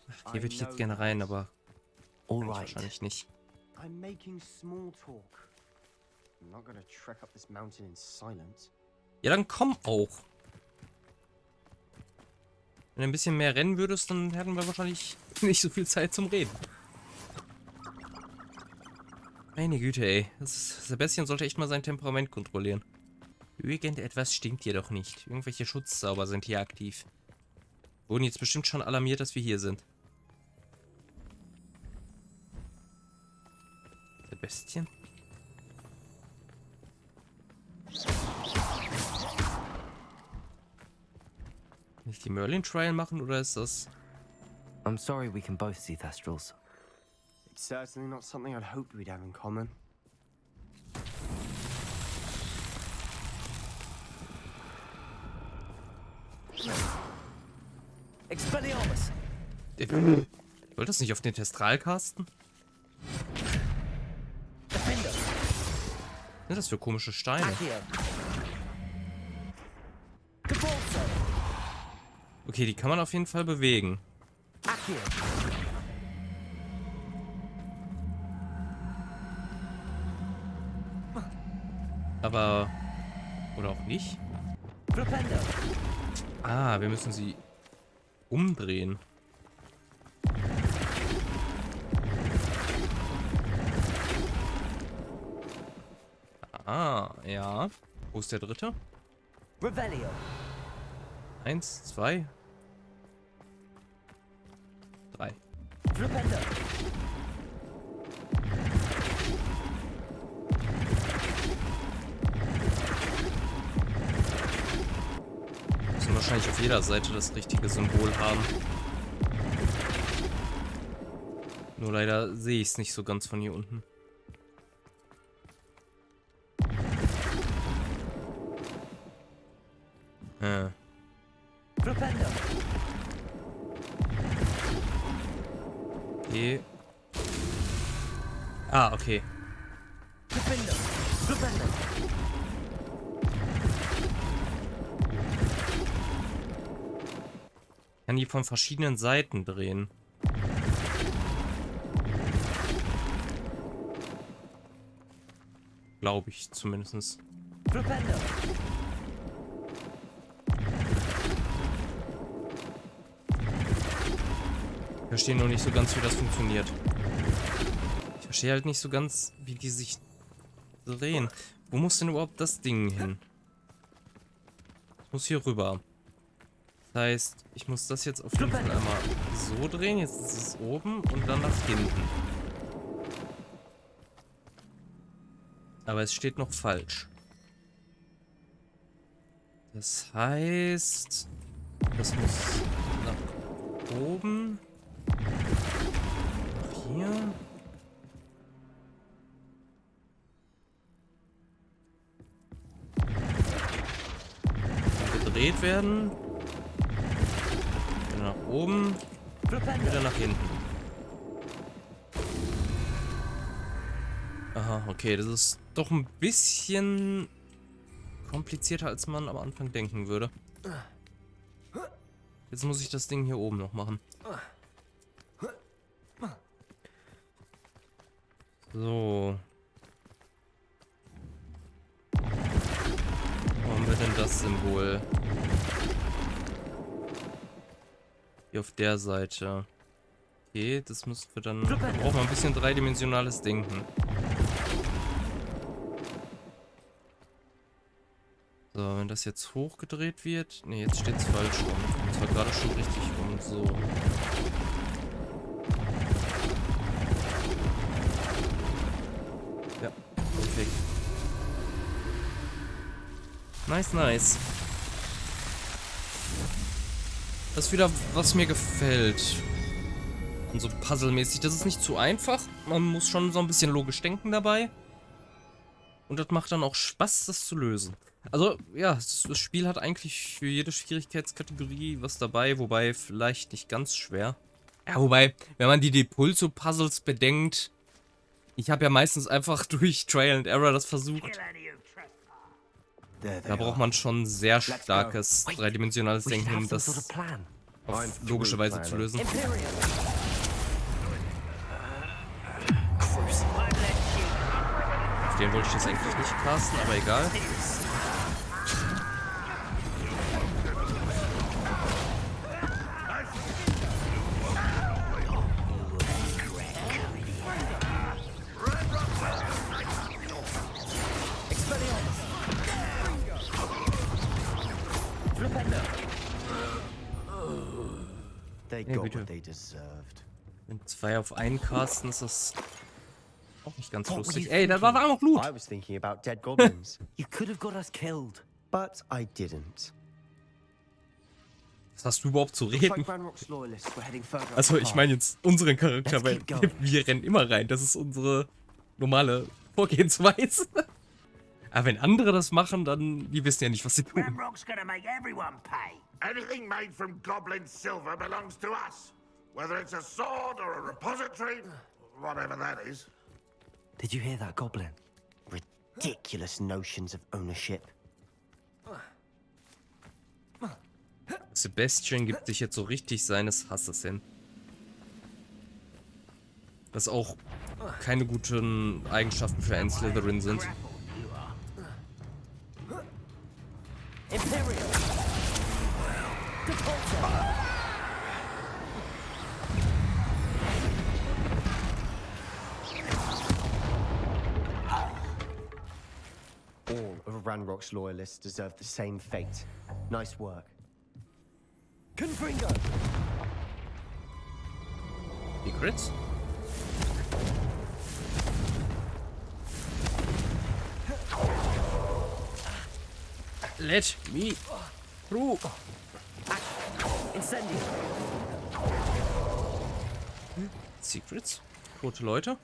Ach, hier würde ich jetzt gerne rein, aber Alright. wahrscheinlich nicht. I'm making small talk. I'm not gonna trek up this mountain in silence. Ja, dann komm auch. Wenn du ein bisschen mehr rennen würdest, dann hätten wir wahrscheinlich nicht so viel Zeit zum Reden. Meine Güte, ey. Sebastian sollte echt mal sein Temperament kontrollieren. Irgendetwas stimmt hier doch nicht. Irgendwelche Schutzzauber sind hier aktiv. Wurden jetzt bestimmt schon alarmiert, dass wir hier sind. Sebastian? Kann ich die Merlin-Trial machen, oder ist das... I'm sorry we can both see Thestrals. It's certainly not something I'd hoped we'd have in common. Expelliarmus! Ich wollte das nicht auf den Testral casten? Was sind das für komische Steine? Okay, die kann man auf jeden Fall bewegen. Aber... Oder auch nicht? Ah, wir müssen sie umdrehen. Ah, ja. Wo ist der dritte? Revelio. 1, 2, 3. Flipendo. Müssen wahrscheinlich auf jeder Seite das richtige Symbol haben. Nur leider sehe ich es nicht so ganz von hier unten. Okay. Ah, okay. Kann die von verschiedenen Seiten drehen. Glaube ich zumindest. verstehe nur nicht so ganz, wie das funktioniert. Ich verstehe halt nicht so ganz, wie die sich drehen. Wo muss denn überhaupt das Ding hin? Ich muss hier rüber. Das heißt, ich muss das jetzt auf jeden Fall einmal so drehen. Jetzt ist es oben und dann nach hinten. Aber es steht noch falsch. Das heißt, das muss nach oben. Nach hier. Gedreht werden. Wieder nach oben. Wieder nach hinten. Aha, okay, das ist doch ein bisschen komplizierter, als man am Anfang denken würde. Jetzt muss ich das Ding hier oben noch machen. So. Wo haben wir denn das Symbol? Hier auf der Seite. Okay, das müssen wir dann... Da brauchen wir ein bisschen dreidimensionales Denken. So, wenn das jetzt hochgedreht wird... Ne, jetzt steht es falsch rum. Das war gerade schon richtig rum. So. Ja, perfekt. Nice, nice. Das ist wieder, was mir gefällt. Und so puzzlemäßig. Das ist nicht zu einfach. Man muss schon so ein bisschen logisch denken dabei. Und das macht dann auch Spaß, das zu lösen. Also, ja, das Spiel hat eigentlich für jede Schwierigkeitskategorie was dabei, wobei vielleicht nicht ganz schwer. Ja, wobei, wenn man die Depulso-Puzzles bedenkt, ich habe ja meistens einfach durch Trial and Error das versucht. Da braucht man schon sehr starkes dreidimensionales Denken, um das auf logische Weise zu lösen. Auf den wollte ich jetzt eigentlich nicht casten, aber egal. Ja, bitte. Wenn 2 auf einen casten, ist das auch nicht ganz lustig. Ey, da war auch Loot. I was thinking about dead goblins. You could have got us killed. But I didn't. Was hast du überhaupt zu reden? Also ich meine jetzt unseren Charakter, weil wir rennen immer rein. Das ist unsere normale Vorgehensweise. Aber wenn andere das machen, dann, die wissen ja nicht, was sie tun. Anything made from goblin silver belongs to us. Whether it's a sword or a repository, whatever that is. Did you hear that, Goblin? Ridiculous notions of ownership. Sebastian gibt sich jetzt so richtig seines Hasses hin. Was auch keine guten Eigenschaften für einen Slytherin sind. All of Ranrock's loyalists deserve the same fate. Nice work. Confringo! Secrets? Let me through. Incendio. Secrets? Tote Leute?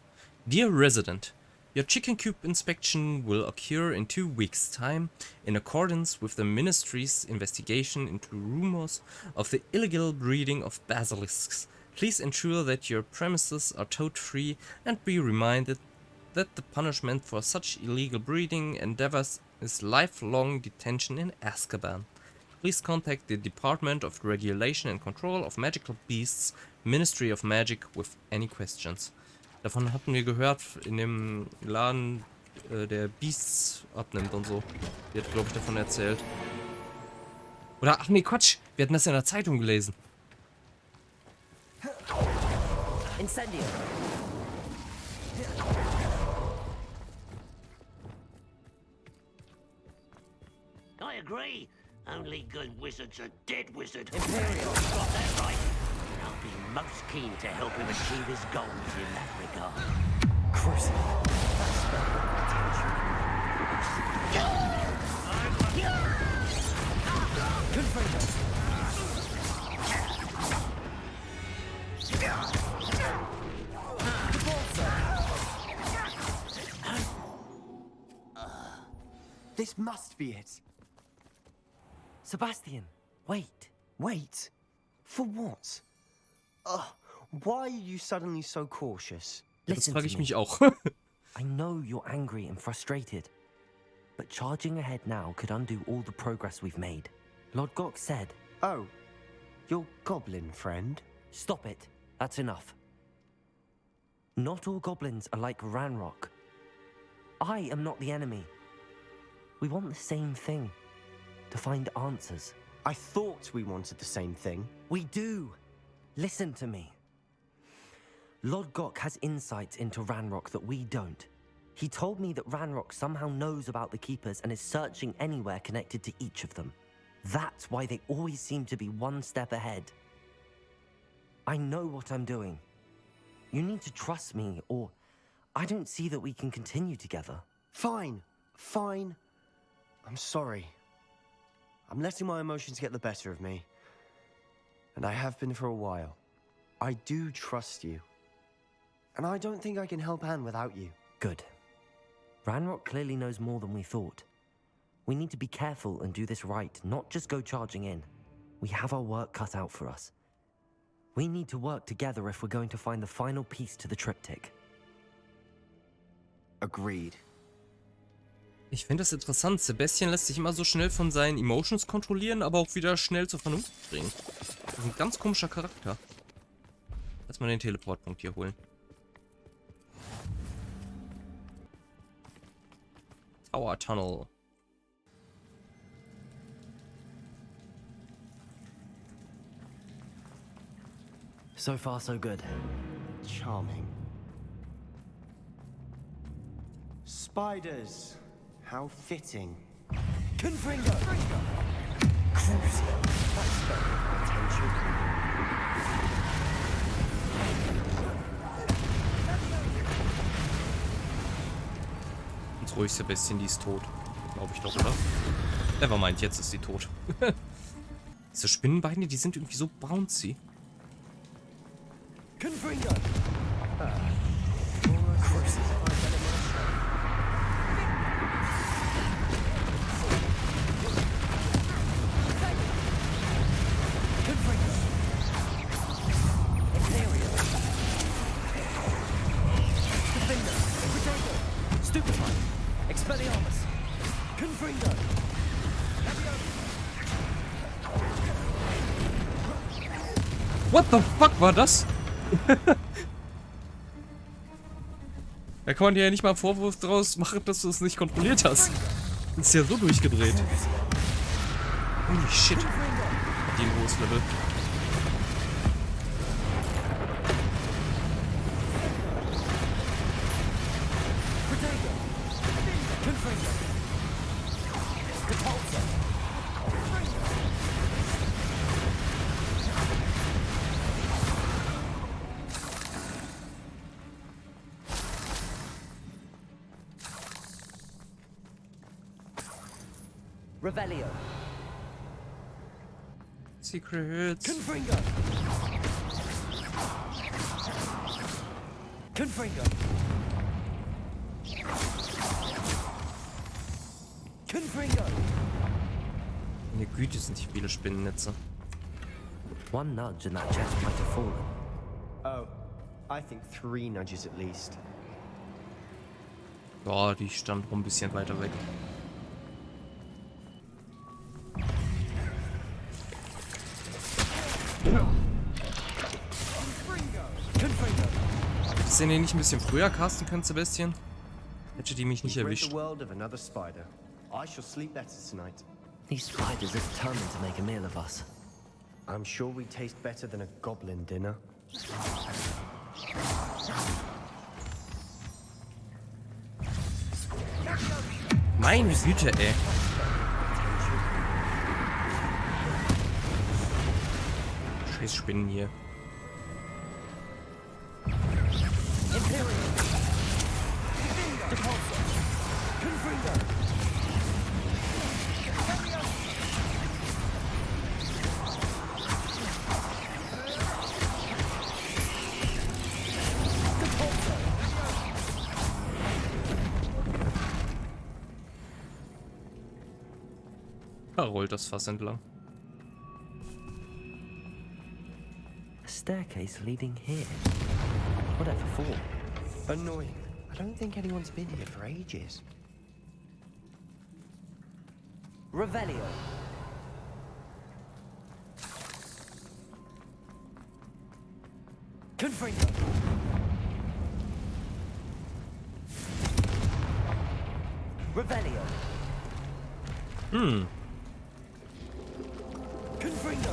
Dear resident, your chicken coop inspection will occur in 2 weeks' time in accordance with the ministry's investigation into rumors of the illegal breeding of basilisks. Please ensure that your premises are toad-free and be reminded that the punishment for such illegal breeding endeavors is lifelong detention in Azkaban. Please contact the Department of Regulation and Control of Magical Beasts, Ministry of Magic, with any questions. Davon hatten wir gehört in dem Laden, der Beasts abnimmt und so. Die hat, glaube ich, davon erzählt. Oder, ach nee, Quatsch. Wir hatten das in der Zeitung gelesen. Incendio. I agree. Only good wizards are dead wizard. Imperial. Got that right. And I'll be most keen to help him achieve his goals in that regard. Crucible. This must be it. Sebastian, wait. Wait? For what? Why are you suddenly so cautious? Das Listen frage to ich me. mich auch. I know you're angry and frustrated, but charging ahead now could undo all the progress we've made. Lord Gok said... Oh, your goblin friend? Stop it. That's enough. Not all goblins are like Ranrock. I am not the enemy. We want the same thing. To find answers. I thought we wanted the same thing. We do. Listen to me. Lord Gok has insights into Ranrock that we don't. He told me that Ranrock somehow knows about the Keepers and is searching anywhere connected to each of them. That's why they always seem to be one step ahead. I know what I'm doing. You need to trust me, or I don't see that we can continue together. Fine. I'm sorry. I'm letting my emotions get the better of me. And I have been for a while. I do trust you. And I don't think I can help Anne without you. Good. Ranrock clearly knows more than we thought. We need to be careful and do this right, not just go charging in. We have our work cut out for us. We need to work together if we're going to find the final piece to the triptych. Agreed. Ich finde das interessant. Sebastian lässt sich immer so schnell von seinen Emotions kontrollieren, aber auch wieder schnell zur Vernunft bringen. Das ist ein ganz komischer Charakter. Lass mal den Teleportpunkt hier holen. Tower Tunnel. So far, so good. Charming. Spiders. How fitting. Confringo! Crucial. That's very attention. Ganz ruhig, Sebastian, die ist tot. Glaube ich doch, oder? Nevermind, jetzt ist sie tot. Diese Spinnenbeine, die sind irgendwie so bouncy. Confringo! What the fuck war das? Da kann man dir ja nicht mal einen Vorwurf draus machen, dass du es nicht kontrolliert hast. Das ist ja so durchgedreht. Holy shit. Die ein hohes Level. Revelio. Secrets. Confringo. Confringo. Confringo. Meine Güte, sind nicht viele Spinnennetze. One nudge and that chest might have fallen. Oh, I think 3 nudges at least. Ja, die stand noch ein bisschen weiter weg. Hättest du den nicht ein bisschen früher casten können, Sebastian? Hätte die mich nicht erwischt. These spiders are determined to make a meal of us. I'm sure we taste better than a goblin dinner. Meine Güte, ey. Scheiß Spinnen hier. Da rollt das Fass entlang. A staircase leading here. Whatever for? Annoying. I don't think anyone's been here for ages. Revelio. Confringo. Revelio. Confringo.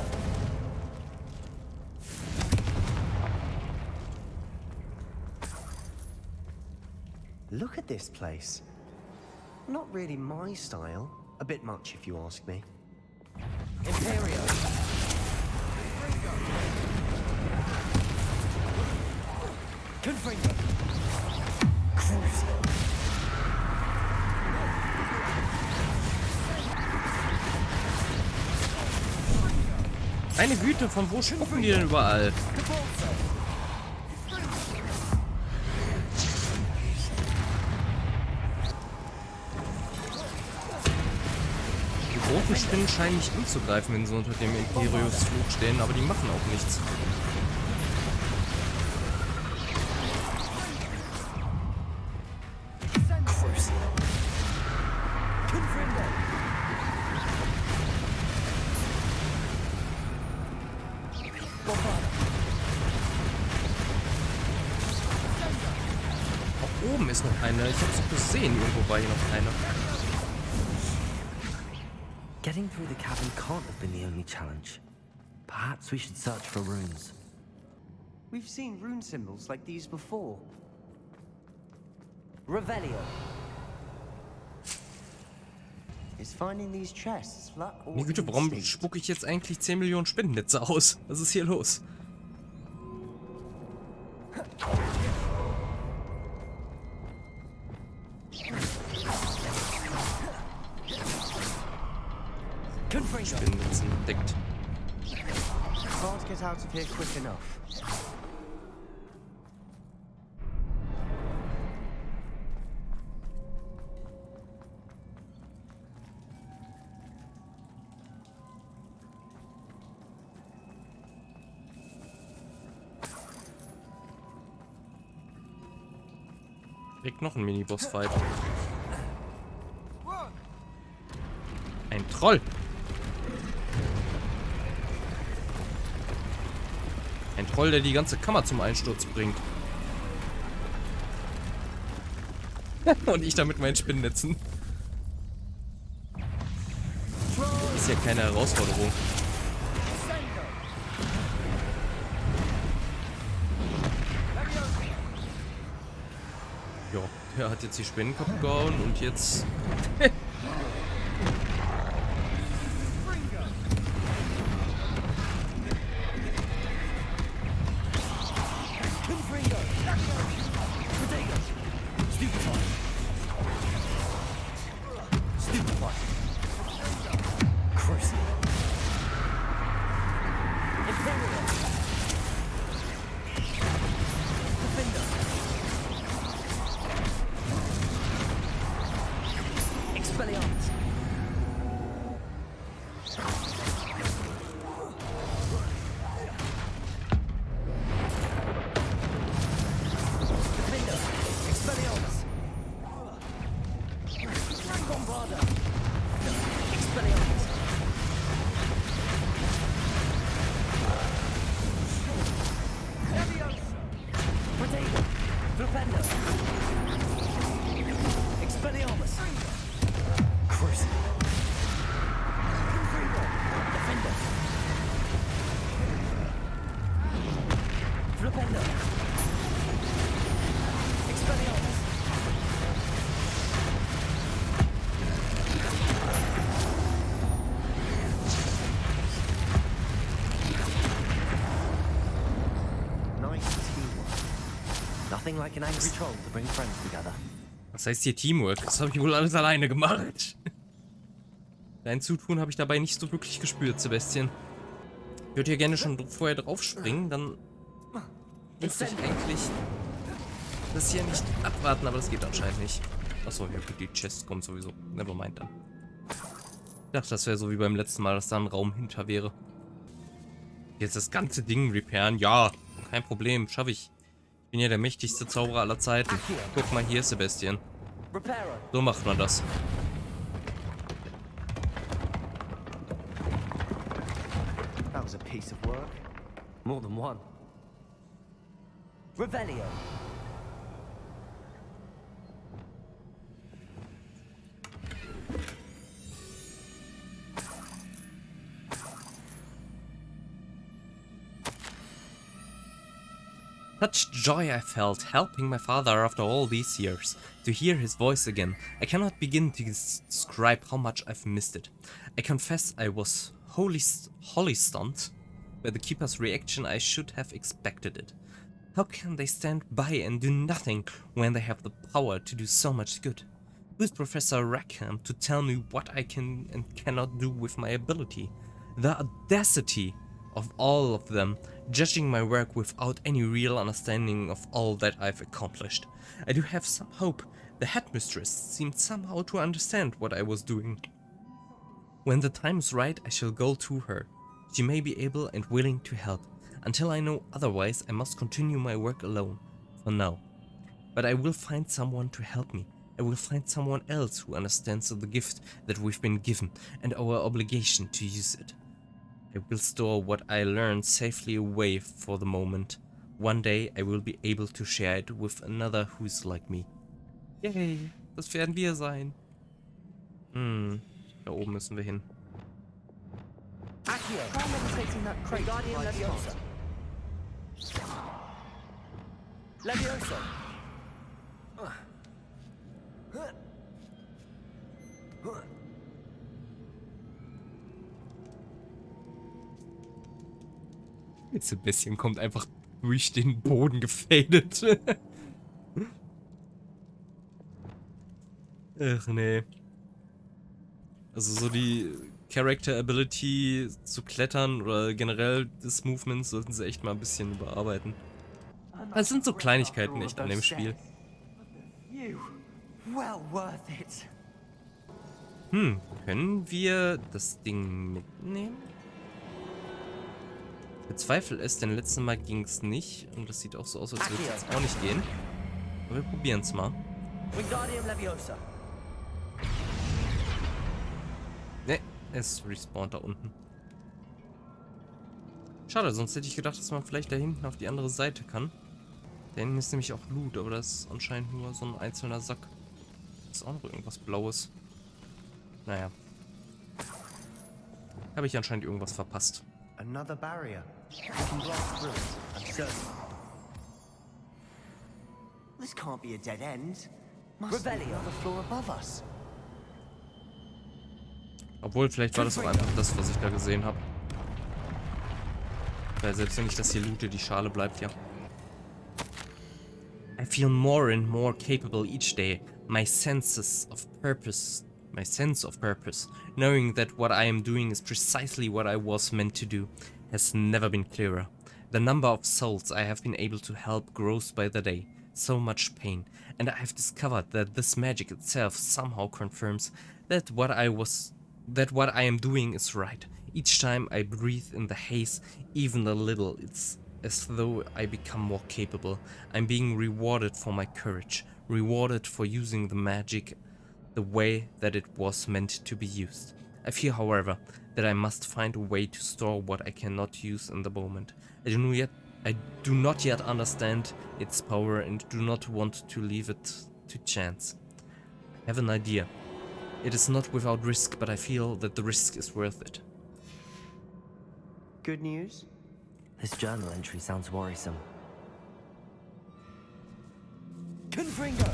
Look at this place. Not really my style. A bit much, if you ask me. Imperio. Confringo. Crucial. Meine Güte, von wo spucken die denn überall? Die roten Spinnen scheinen nicht anzugreifen, wenn sie unter dem Imperius-Fluch stehen, aber die machen auch nichts. Auch oben ist noch eine. Ich hab's doch gesehen. Irgendwo war hier noch eine. Getting through the cabin can't have been the only challenge. Perhaps we should search for runes. We've seen rune symbols like these before. Revelio. Is finding these chests luck or Meine Güte, warum instinct? spucke ich jetzt eigentlich 10 Millionen Spinnennetze aus? Was ist hier los? Spinnennetzen entdeckt. Can't get out of here quick enough. Direkt noch ein Mini-Boss-Fight. Ein Troll! Ein Troll, der die ganze Kammer zum Einsturz bringt. Und ich da mit meinen Spinnennetzen. Ist ja keine Herausforderung. Ja, der hat jetzt die Spinnen kaputt gehauen und jetzt... Nothing like an angry troll to bring friends together. Was heißt hier Teamwork? Das habe ich wohl alles alleine gemacht. Dein Zutun habe ich dabei nicht so wirklich gespürt, Sebastian. Ich würde hier gerne schon vorher drauf springen, dann müsste ich eigentlich das hier nicht abwarten, aber das geht anscheinend nicht. Achso, ja gut, die Chest kommt sowieso. Nevermind dann. Ich dachte, das wäre so wie beim letzten Mal, dass da ein Raum hinter wäre. Jetzt das ganze Ding repairen? Ja, kein Problem, schaffe ich. Ich bin ja der mächtigste Zauberer aller Zeiten. Guck mal hier, Sebastian. So macht man das. That was a piece of work. More than one. Revelio. Such joy I felt helping my father after all these years. To hear his voice again, I cannot begin to describe how much I've missed it. I confess I was wholly stunned by the Keeper's reaction. I should have expected it. How can they stand by and do nothing when they have the power to do so much good? Who is Professor Rackham to tell me what I can and cannot do with my ability? The audacity of all of them, judging my work without any real understanding of all that I've accomplished. I do have some hope. The headmistress seemed somehow to understand what I was doing. When the time is right, I shall go to her. She may be able and willing to help. Until I know otherwise, I must continue my work alone, for now. But I will find someone to help me. I will find someone else who understands the gift that we've been given and our obligation to use it. I will store what I learned safely away for the moment. One day I will be able to share it with another who's like me. Yay, das werden wir sein. Da oben müssen wir hin. Jetzt ein bisschen kommt einfach durch den Boden gefadet. Ach nee. Also so die Character Ability zu klettern oder generell des Movements sollten sie echt mal ein bisschen überarbeiten. Das sind so Kleinigkeiten echt an dem Spiel. Können wir das Ding mitnehmen? Ich bezweifle es, denn letztes Mal ging es nicht. Und das sieht auch so aus, als würde es jetzt auch nicht gehen. Aber wir probieren es mal. Ne, es respawnt da unten. Schade, sonst hätte ich gedacht, dass man vielleicht da hinten auf die andere Seite kann. Da hinten ist nämlich auch Loot, aber das ist anscheinend nur so ein einzelner Sack. Das ist auch noch irgendwas Blaues. Naja. Habe ich anscheinend irgendwas verpasst. Another barrier. I can blast through it, I'm certain. This can't be a dead end. Must be another floor above us. Obwohl, vielleicht war das auch einfach das, was ich da gesehen habe. Weil selbst wenn ich das hier loote, die Schale bleibt ja. I feel more and more capable each day. My sense of purpose, knowing that what I am doing is precisely what I was meant to do, has never been clearer. The number of souls I have been able to help grows by the day. So much pain, and I have discovered that this magic itself somehow confirms that what I am doing is right. Each time I breathe in the haze, even a little, it's as though I become more capable. I'm being rewarded for my courage, rewarded for using the magic the way that it was meant to be used. I fear, however, that I must find a way to store what I cannot use in the moment. I do not yet understand its power and do not want to leave it to chance. I have an idea. It is not without risk, but I feel that the risk is worth it. Good news? This journal entry sounds worrisome. Confringo!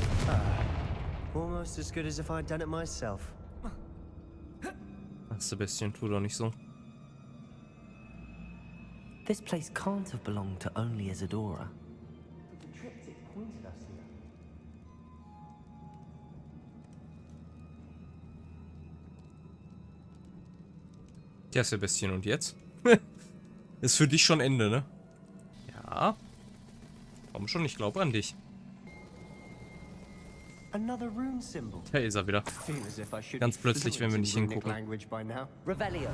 Almost as good as if I'd done it myself. Ach, Sebastian, tu doch nicht so. This place can't have belonged to only Isidora. The triptych pointed us Ja, Sebastian, und jetzt? Ist für dich schon Ende, ne? Ja. Komm schon, ich glaube an dich. Another rune symbol. Da ist er wieder. Ganz plötzlich, wenn wir nicht hingucken. Revelio.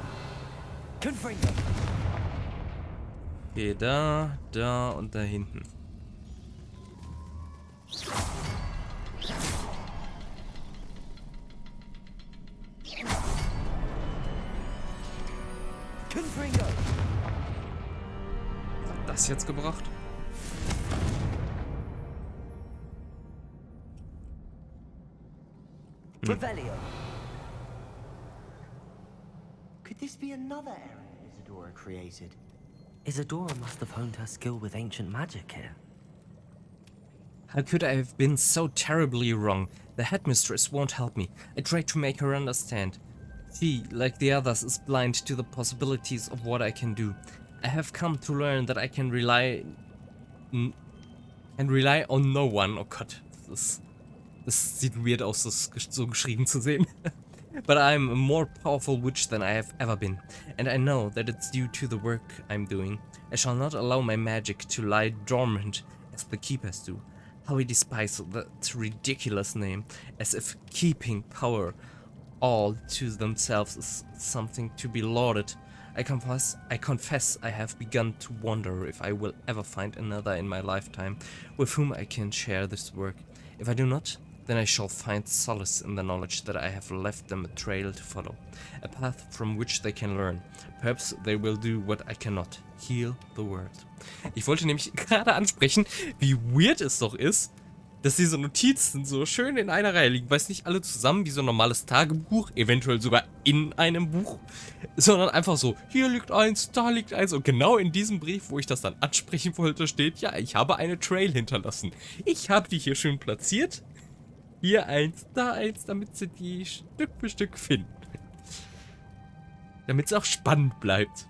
Okay, da, da und da hinten. Was hat das jetzt gebracht? Revelio. Could this be another errand Isidora created? Isidora must have honed her skill with ancient magic here. How could I have been so terribly wrong? The headmistress won't help me. I tried to make her understand. She, like the others, is blind to the possibilities of what I can do. I have come to learn that I can rely on no one. Oh Gott, das sieht weird aus, das so geschrieben zu sehen. But I'm a more powerful witch than I have ever been, and I know that it's due to the work I'm doing. I shall not allow my magic to lie dormant as the keepers do. How I despise that ridiculous name, as if keeping power all to themselves is something to be lauded. I confess I have begun to wonder if I will ever find another in my lifetime with whom I can share this work. If I do not, then I shall find solace in the knowledge that I have left them a trail to follow, a path from which they can learn. Perhaps they will do what I cannot, heal the world. Ich wollte nämlich gerade ansprechen, wie weird es doch ist, dass diese Notizen so schön in einer Reihe liegen. Weiß nicht alle zusammen wie so ein normales Tagebuch, eventuell sogar in einem Buch, sondern einfach so, hier liegt eins, da liegt eins. Und genau in diesem Brief, wo ich das dann ansprechen wollte, steht, ja, ich habe eine Trail hinterlassen. Ich habe die hier schön platziert. Hier eins, da eins, damit sie die Stück für Stück finden. Damit es auch spannend bleibt.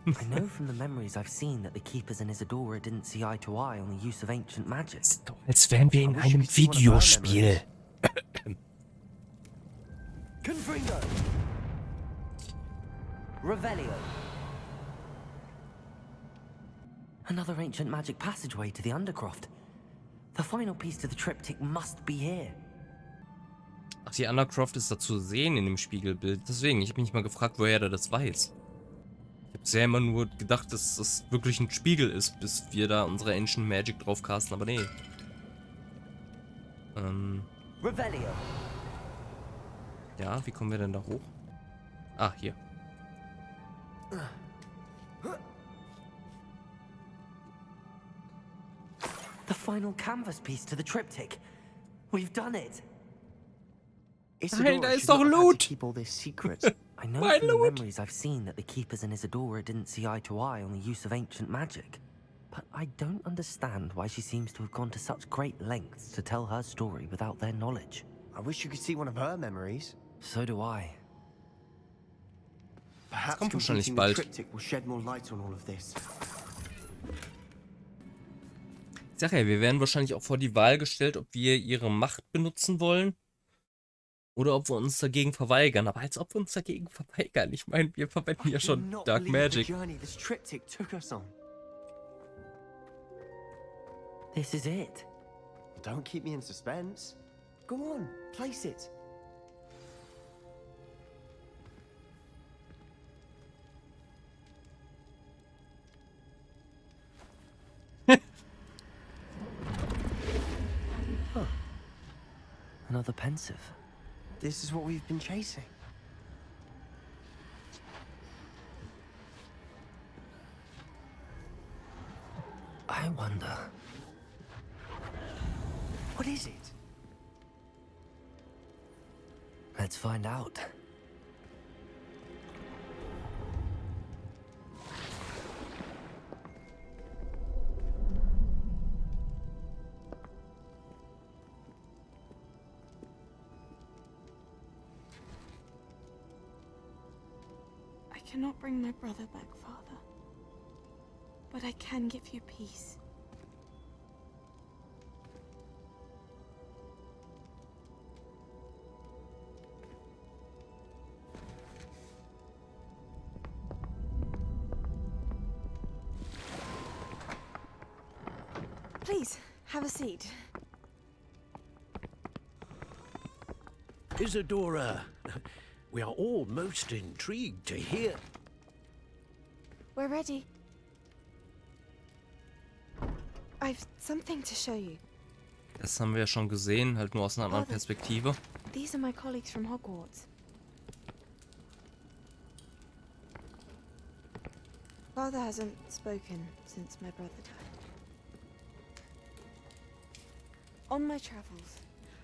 I know from the memories I've seen that the keepers in Isidora didn't see eye to eye on the use of ancient magic. Doch, als wären wir in einem Videospiel. Confringo. Revelio. Another ancient magic passageway to the Undercroft. The final piece to the triptych must be here. Ach, die Undercroft ist da zu sehen in dem Spiegelbild. Deswegen, ich habe mich mal gefragt, woher der das weiß. Ich habe sehr immer nur gedacht, dass das wirklich ein Spiegel ist, bis wir da unsere Ancient Magic drauf casten, aber nee. Revelio. Ja, wie kommen wir denn da hoch? Ah, hier. The final canvas piece to the triptych. We've done it. Nein, da ist doch Loot! I know from the memories I've seen that the keepers in Isidora didn't see eye to eye on the use of ancient magic. But I don't understand why she seems to have gone to such great lengths to tell her story without their knowledge. I wish you could see one of her memories. So do I. Perhaps kommt wahrscheinlich completing bald. the triptych will shed more light on all of this. Ich sag ja, wir werden wahrscheinlich auch vor die Wahl gestellt, ob wir ihre Macht benutzen wollen. Oder ob wir uns dagegen verweigern. Aber als ob wir uns dagegen verweigern. Ich meine, wir verwenden ja schon Dark Magic. This is it. Don't keep me in suspense. Go on, place it. Another pensive. This is what we've been chasing. I wonder. What is it? Let's find out. I cannot bring my brother back, Father. But I can give you peace. Have a seat. Isidora, we are all most intrigued to hear. We're ready. I've something to show you. Das haben wir ja schon gesehen, halt nur aus einer anderen Perspektive. These are my colleagues from Hogwarts. Father hasn't spoken since my brother died. On my travels,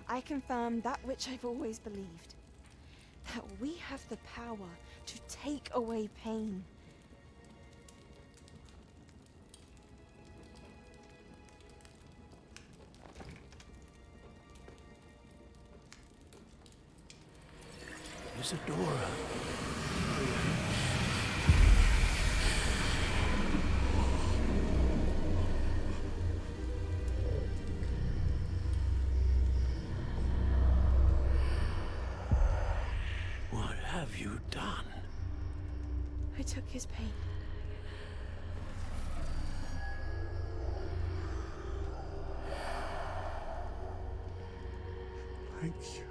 I confirmed that which I've always believed. That we have the power to take away pain. Isidora. What have you done? I took his pain. Thank you.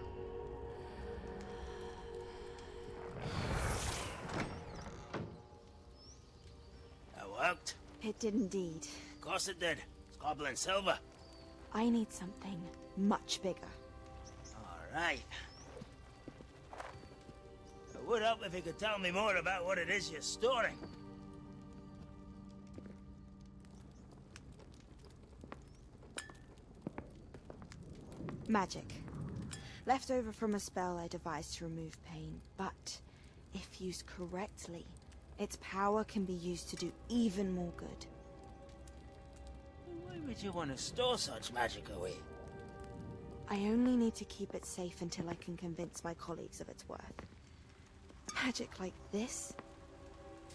That worked? It did indeed. Of course it did. It's goblin silver. I need something much bigger. All right. It would help if you could tell me more about what it is you're storing. Magic. Left over from a spell I devised to remove pain, but if used correctly, its power can be used to do even more good. Why would you want to store such magic away? I only need to keep it safe until I can convince my colleagues of its worth. Magic like this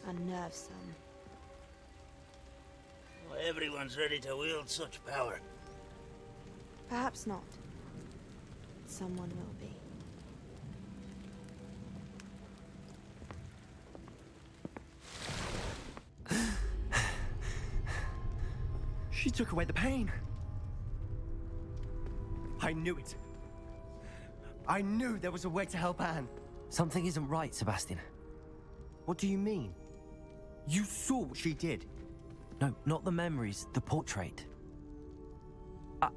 unnerves some. Well, everyone's ready to wield such power. Perhaps not. Someone will be. She took away the pain. I knew it. I knew there was a way to help Anne. Something isn't right, Sebastian. What do you mean? You saw what she did. No, not the memories, the portrait.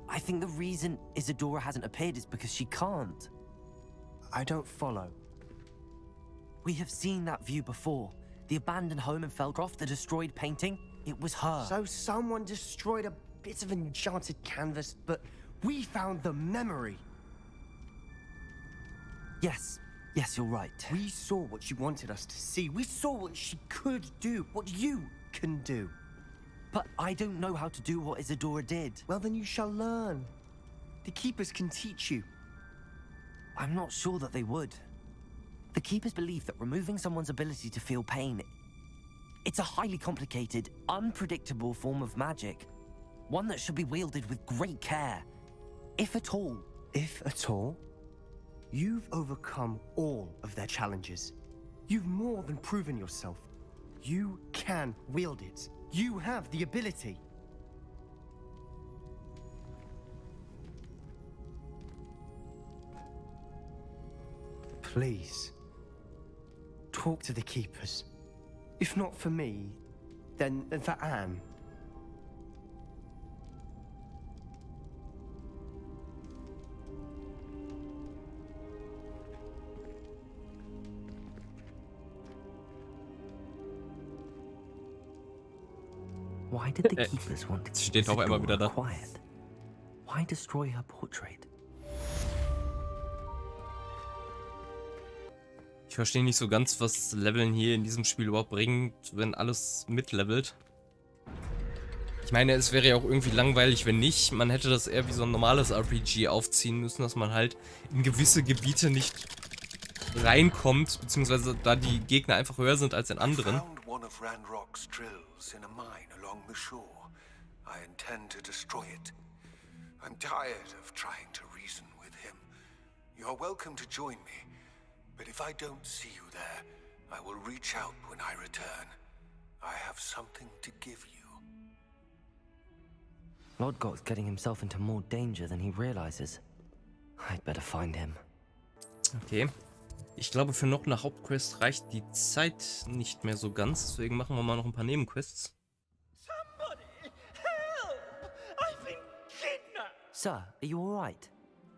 I think the reason Isidora hasn't appeared is because she can't. I don't follow. We have seen that view before. The abandoned home in Feldcroft, the destroyed painting, it was her. So someone destroyed a bit of enchanted canvas, but we found the memory. Yes, you're right. We saw what she wanted us to see. We saw what she could do, what you can do. But I don't know how to do what Isidora did. Well, then you shall learn. The Keepers can teach you. I'm not sure that they would. The Keepers believe that removing someone's ability to feel pain, it's a highly complicated, unpredictable form of magic. One that should be wielded with great care. If at all. If at all? You've overcome all of their challenges. You've more than proven yourself. You can wield it. You have the ability. Please, talk to the Keepers. If not for me, then for Anne. Why did the Keepers want to keep Isidora quiet? Why destroy her portrait? Ich verstehe nicht so ganz, was Leveln hier in diesem Spiel überhaupt bringt, wenn alles mitlevelt. Ich meine, es wäre ja auch irgendwie langweilig, wenn nicht. Man hätte das eher wie so ein normales RPG aufziehen müssen, dass man halt in gewisse Gebiete nicht reinkommt, beziehungsweise da die Gegner einfach höher sind als in anderen. The shore. I intend to destroy it. I'm tired of trying to reason with him. You're welcome to join me, but if I don't see you there, I will reach out when I return. I have something to give you. Lodgok's getting himself into more danger than he realizes. I'd better find him. Okay. Ich glaube, für noch eine Hauptquest reicht die Zeit nicht mehr so ganz. Deswegen machen wir mal noch ein paar Nebenquests. Sir, are you all right?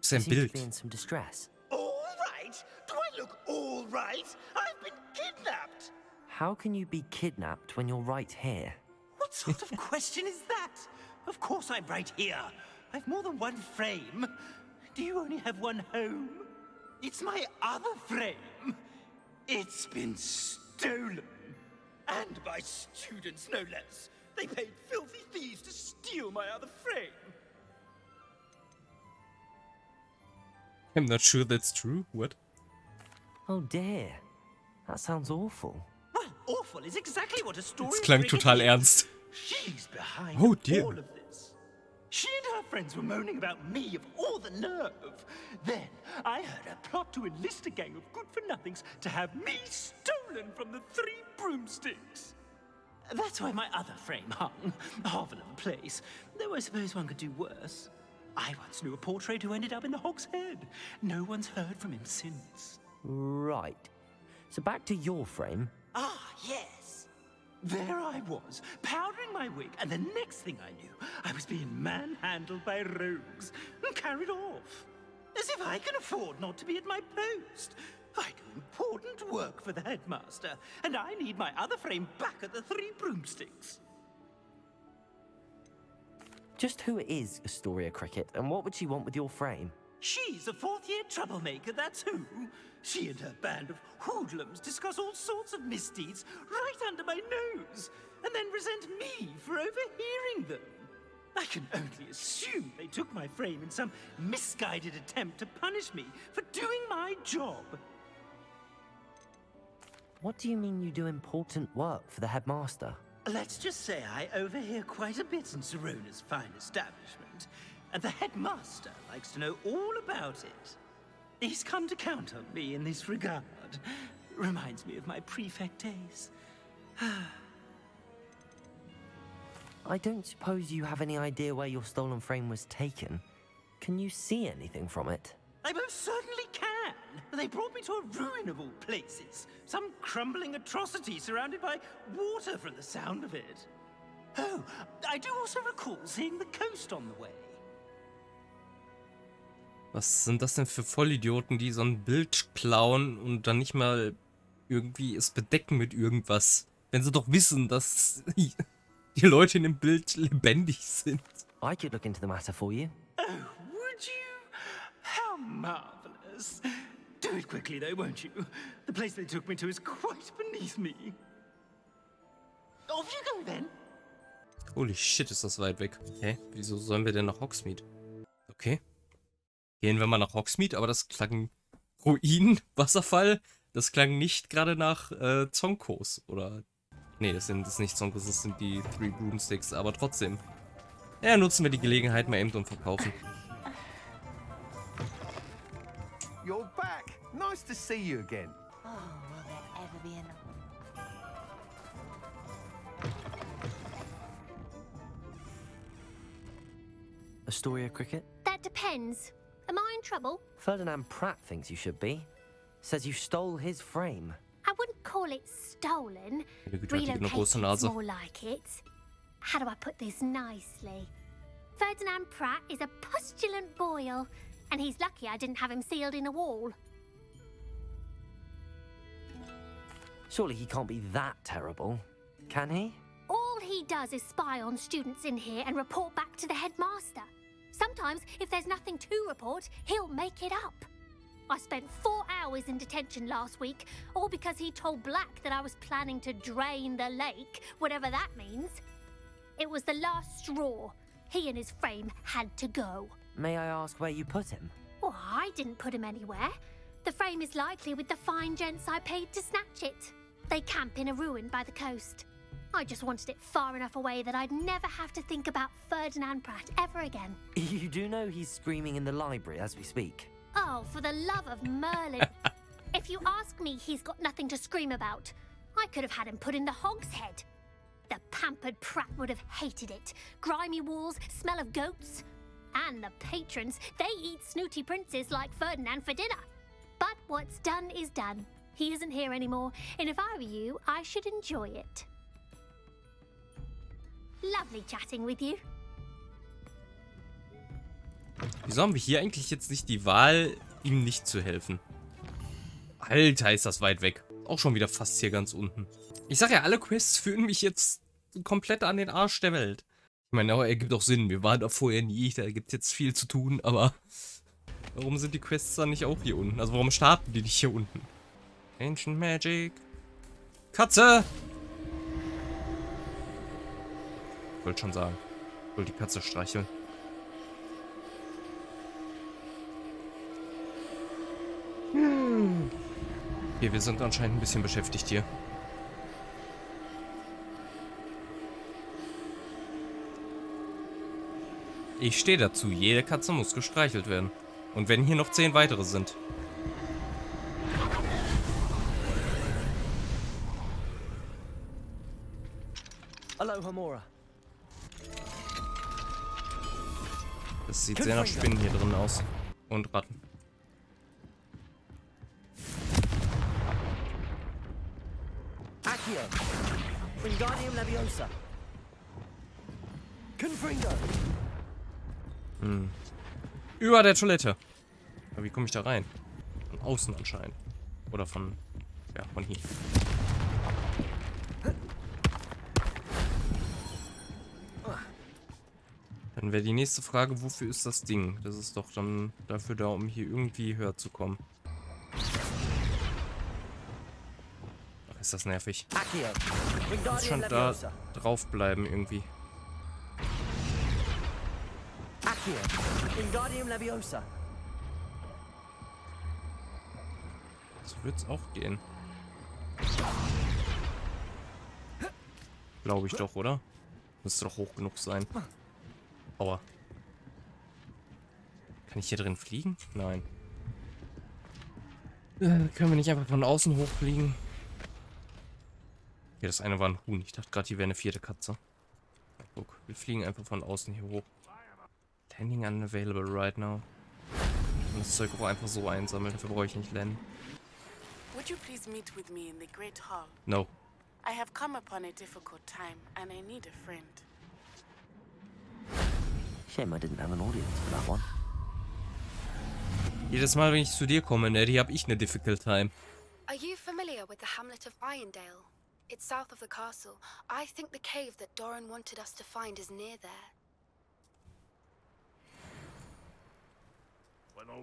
Sein You seem to Bild. be in some distress. All right? Do I look all right? I've been kidnapped. How can you be kidnapped when you're right here? What sort of question is that? Of course I'm right here. I've more than one frame. Do you only have one home? It's my other frame. It's been stolen. And by students, no less. They paid filthy thieves to steal my other frame. I'm not sure that's true. What? Oh dear. That sounds awful. Well, awful is exactly what a story Das klang total ernst. She's behind Oh dear. all of this. She and her friends were moaning about me of all the nerve. Then I heard a plot to enlist a gang of good-for-nothings to have me stolen from the 3 broomsticks. That's why my other frame hung. Marvel of a place. Though I suppose one could do worse. I once knew a portrait who ended up in the Hog's Head. No one's heard from him since. Right. So back to your frame. Ah, yes. There I was, powdering my wig, and the next thing I knew, I was being manhandled by rogues and carried off. As if I can afford not to be at my post. I do important work for the headmaster, and I need my other frame back at the 3 broomsticks. Just who is Astoria Cricket, and what would she want with your frame? She's a 4th-year troublemaker, that's who. She and her band of hoodlums discuss all sorts of misdeeds right under my nose, and then resent me for overhearing them. I can only assume they took my frame in some misguided attempt to punish me for doing my job. What do you mean you do important work for the headmaster? Let's just say I overhear quite a bit in Serona's fine establishment, and the headmaster likes to know all about it. He's come to count on me in this regard. Reminds me of my prefect days. I don't suppose you have any idea where your stolen frame was taken. Can you see anything from it? I most certainly can. They brought me to a ruin of all places. Some crumbling atrocity surrounded by water from the sound of it. Oh, I do also recall seeing the coast on the way. Was sind das denn für Vollidioten, die so ein Bild klauen und dann nicht mal irgendwie es bedecken mit irgendwas? Wenn sie doch wissen, dass die Leute in dem Bild lebendig sind. I could look into the matter for you. Oh, would you? How marvelous. Do it quickly though, won't you? The place they took me to is quite beneath me. Off you go then. Holy shit, ist das weit weg. Hä? Wieso sollen wir denn nach Hogsmeade? Okay. Gehen wir mal nach Hogsmeade, aber das klang Ruin, Wasserfall. Das klang nicht gerade nach Zonkos, oder? Nee, das sind nicht Zonkos, das sind die 3 Broomsticks, aber trotzdem. Ja, nutzen wir die Gelegenheit mal eben und verkaufen. You're back. Nice to see you again. Oh, will there ever be enough? Astoria Cricket? That depends. Am I in trouble? Ferdinand Pratt thinks you should be. Says you stole his frame. I wouldn't call it stolen. Relocated's more like it. How do I put this nicely? Ferdinand Pratt is a postulant boil, and he's lucky I didn't have him sealed in a wall. Surely he can't be that terrible, can he? All he does is spy on students in here and report back to the headmaster. Sometimes, if there's nothing to report, he'll make it up. I spent 4 hours in detention last week, all because he told Black that I was planning to drain the lake, whatever that means. It was the last straw. He and his frame had to go. May I ask where you put him? Oh, I didn't put him anywhere. The frame is likely with the fine gents I paid to snatch it. They camp in a ruin by the coast. I just wanted it far enough away that I'd never have to think about Ferdinand Pratt ever again. You do know he's screaming in the library as we speak. Oh, for the love of Merlin. If you ask me, he's got nothing to scream about. I could have had him put in the Hog's Head. The pampered prat would have hated it. Grimy walls, smell of goats. And the patrons, they eat snooty princes like Ferdinand for dinner. But what's done is done. He isn't here anymore, and if I were you, I should enjoy it. Lovely chatting with you. Wieso haben wir hier eigentlich jetzt nicht die Wahl, ihm nicht zu helfen? Alter, ist das weit weg. Auch schon wieder fast hier ganz unten. Ich sag ja, alle Quests führen mich jetzt komplett an den Arsch der Welt. Ich meine, aber ergibt auch Sinn. Wir waren da vorher nie, da gibt es jetzt viel zu tun, aber warum sind die Quests dann nicht auch hier unten? Also warum starten die nicht hier unten? Ancient Magic. Katze! Ich wollte schon sagen. Ich wollte die Katze streicheln. Hier, wir sind anscheinend ein bisschen beschäftigt hier. Ich stehe dazu, jede Katze muss gestreichelt werden. Und wenn hier noch 10 weitere sind. Aloha, Mora. Das sieht sehr nach Spinnen hier drin aus. Und Ratten. Über der Toilette. Aber wie komme ich da rein? Von außen anscheinend. Oder von... Ja, von hier. Dann wäre die nächste Frage, wofür ist das Ding? Das ist doch dann dafür da, um hier irgendwie höher zu kommen. Ach, ist das nervig. Ich muss schon da drauf bleiben irgendwie. So wird es auch gehen. Glaube ich doch, oder? Müsste doch hoch genug sein. Aua. Kann ich hier drin fliegen? Nein. Können wir nicht einfach von außen hochfliegen? Okay, das eine war ein Huhn. Ich dachte gerade, hier wäre eine 4. Katze. Na, guck, wir fliegen einfach von außen hier hoch. Landing unavailable right now. Und das Zeug auch einfach so einsammeln. Dafür brauche ich nicht landen. Would you please meet with me in the Great Hall? No. I have come upon a difficult time and I need a friend. Shame I didn't have an audience for that one. Jedes Mal, wenn ich zu dir komme, Neddy, habe ich eine difficult time. Are you familiar with the hamlet of Irondale? It's south of the castle. I think the cave that Doran wanted us to find is near there.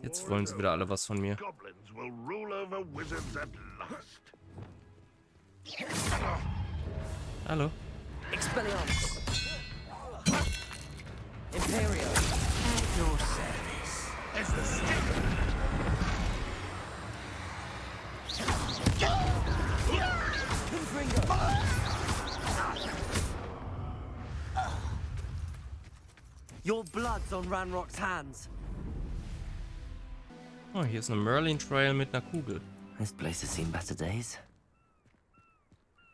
Jetzt wollen sie wieder alle was von mir. Hallo. Imperial. At your service. As the stick. Your blood's on Ranrock's hands. Oh, hier ist eine Merlin Trail mit einer Kugel. This place has seen better days.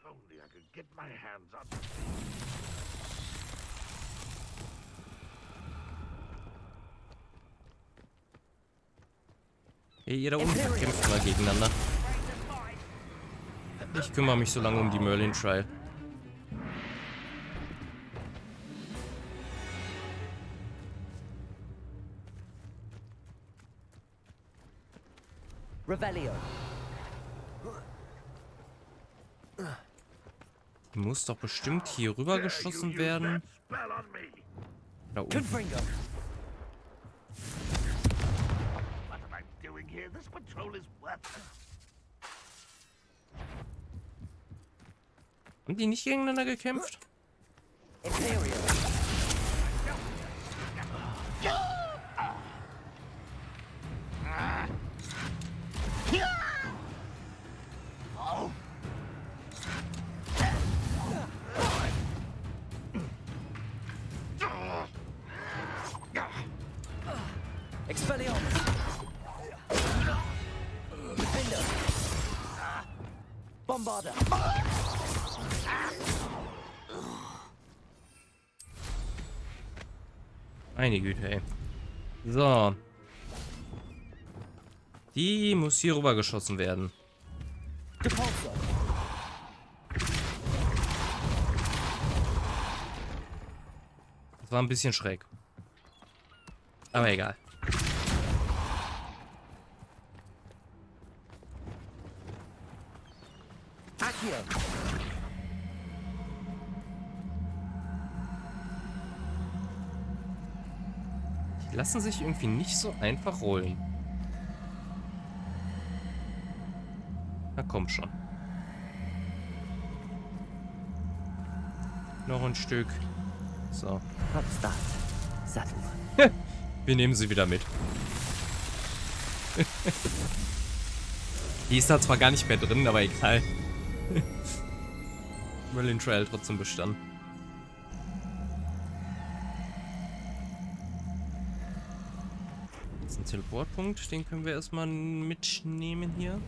Only I could get my hands on. Hey, ihr da unten kämpft mal gegeneinander. Ich kümmere mich so lange um die Merlin Trail. Revelio. Die muss doch bestimmt hier rüber geschossen werden. Da oben. Haben die nicht gegeneinander gekämpft? Bombarder. Meine Güte, ey. So. Die muss hier rüber geschossen werden. Das war ein bisschen schräg. Aber egal. Die lassen sich irgendwie nicht so einfach rollen. Na komm schon. Noch ein Stück. So. Wir nehmen sie wieder mit. Die ist da zwar gar nicht mehr drin, aber egal. Merlin Trail trotzdem bestanden. Das ist ein Teleportpunkt, den können wir erstmal mitnehmen hier.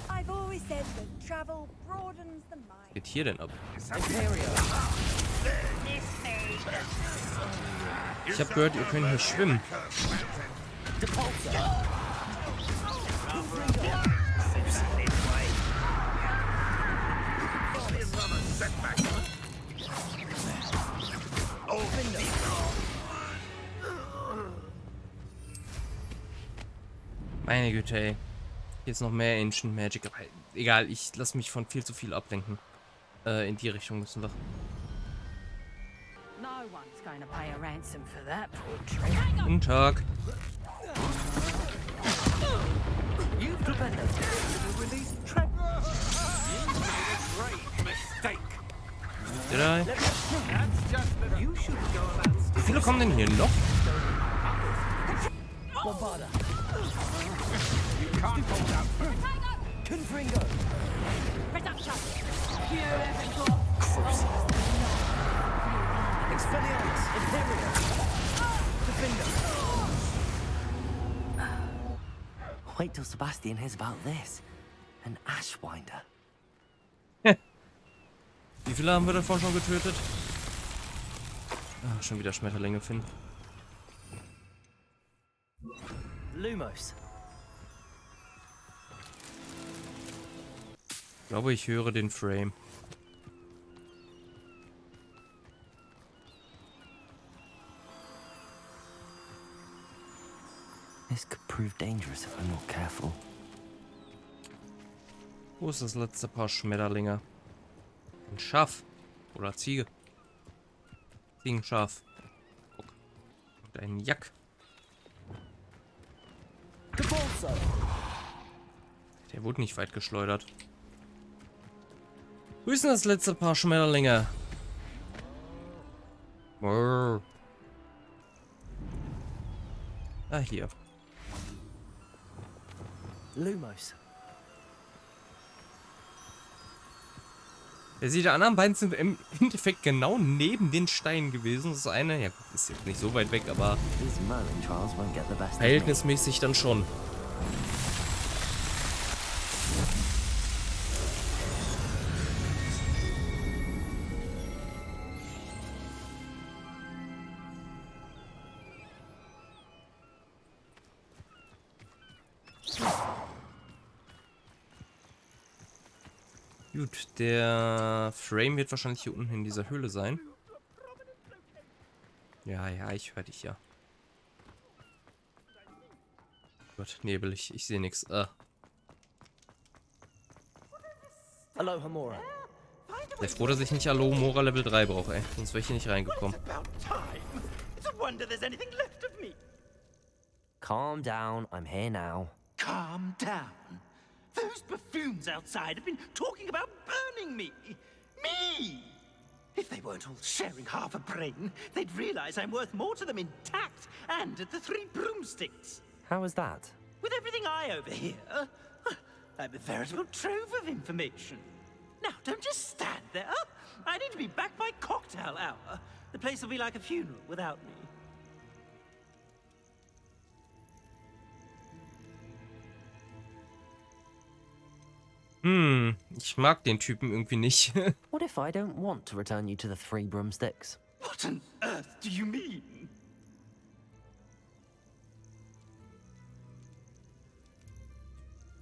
Was geht hier denn ab? Ich habe gehört, ihr könnt hier schwimmen. Meine Güte, ey. Hier ist noch mehr Ancient Magic. Aber egal, ich lasse mich von viel zu viel ablenken. In die Richtung müssen wir. Guten Tag. Wie viele kommen denn hier noch? Wait till Sebastian hears about this. An Ashwinder. Wie viele haben wir davon schon getötet? Ah, schon wieder Schmetterlinge finden. Lumos. Ich glaube, ich höre den Frame. This could prove dangerous if I'm not careful. Wo ist das letzte Paar Schmetterlinge? Ein Schaf. Oder Ziege. Ziegenschaf. Guck. Und ein Jack. Der wurde nicht weit geschleudert. Wo ist denn das letzte Paar Schmetterlinge? Brrr. Ah, hier. Lumos. Die anderen beiden sind im Endeffekt genau neben den Steinen gewesen. Das eine, ja, ist jetzt nicht so weit weg, aber verhältnismäßig dann schon. Gut, der Frame wird wahrscheinlich hier unten in dieser Höhle sein. Ja, ich höre dich ja. Gott, nebelig, ich sehe nichts. Alohomora. Sei froh, dass ich nicht Alohomora Level 3 brauche, ey. Sonst wäre ich hier nicht reingekommen. Calm down, I'm here now. Calm down. Those buffoons outside have been talking about burning me. Me! If they weren't all sharing half a brain, they'd realize I'm worth more to them intact and at the 3 broomsticks. How is that? With everything I overhear, I'm a veritable trove of information. Now, don't just stand there. I need to be back by cocktail hour. The place will be like a funeral without me. Ich mag den Typen irgendwie nicht. What if I don't want to return you to the 3 broomsticks? What on earth do you mean?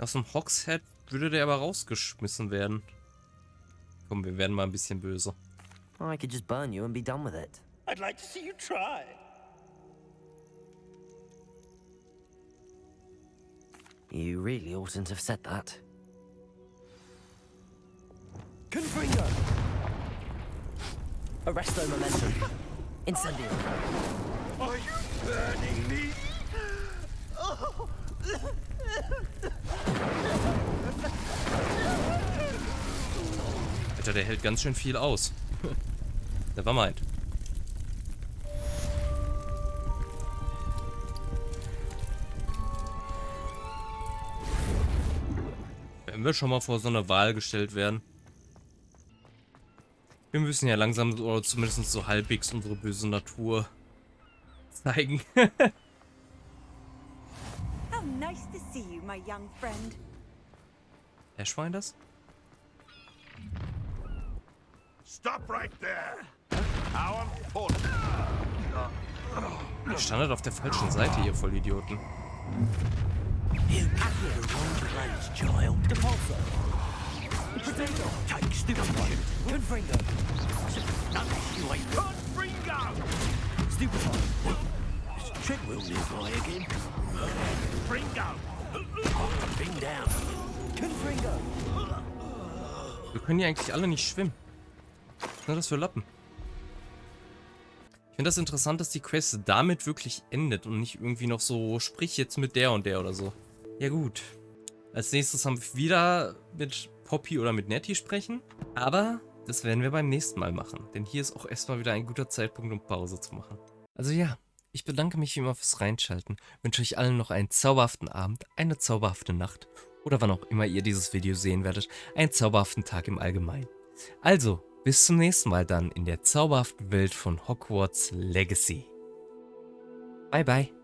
Aus dem Hogshead würde der aber rausgeschmissen werden. Komm, wir werden mal ein bisschen böse. I could just burn you and be done with it. I'd like to see you try. You really oughtn't have said that. Confringo! Arresto momentum. Incendio. Are you burning me? Alter, der hält ganz schön viel aus. Never mind. Wenn wir schon mal vor so eine Wahl gestellt werden. Wir müssen ja langsam oder zumindest so halbwegs unsere böse Natur zeigen. How nice to see you, my young friend. Herr Schwein das? Stop right there. How important. Ihr standet auf der falschen Seite, ihr Vollidioten. You came to the wrong place, child. Depulso. Take stupid one. Confringo. Unless you ain't Confringo! Stupid one. Is Treadwell nearby again? Confringo! Bring down. Confringo! Wir können hier eigentlich alle nicht schwimmen. Was sind das für Lappen? Ich finde das interessant, dass die Quest damit wirklich endet und nicht irgendwie noch so, sprich jetzt mit der und der oder so. Ja gut. Als nächstes haben wir wieder mit Poppy oder mit Nettie sprechen. Aber das werden wir beim nächsten Mal machen. Denn hier ist auch erstmal wieder ein guter Zeitpunkt, um Pause zu machen. Also ja, ich bedanke mich wie immer fürs Reinschalten. Wünsche euch allen noch einen zauberhaften Abend, eine zauberhafte Nacht. Oder wann auch immer ihr dieses Video sehen werdet, einen zauberhaften Tag im Allgemeinen. Also, bis zum nächsten Mal dann in der zauberhaften Welt von Hogwarts Legacy. Bye bye.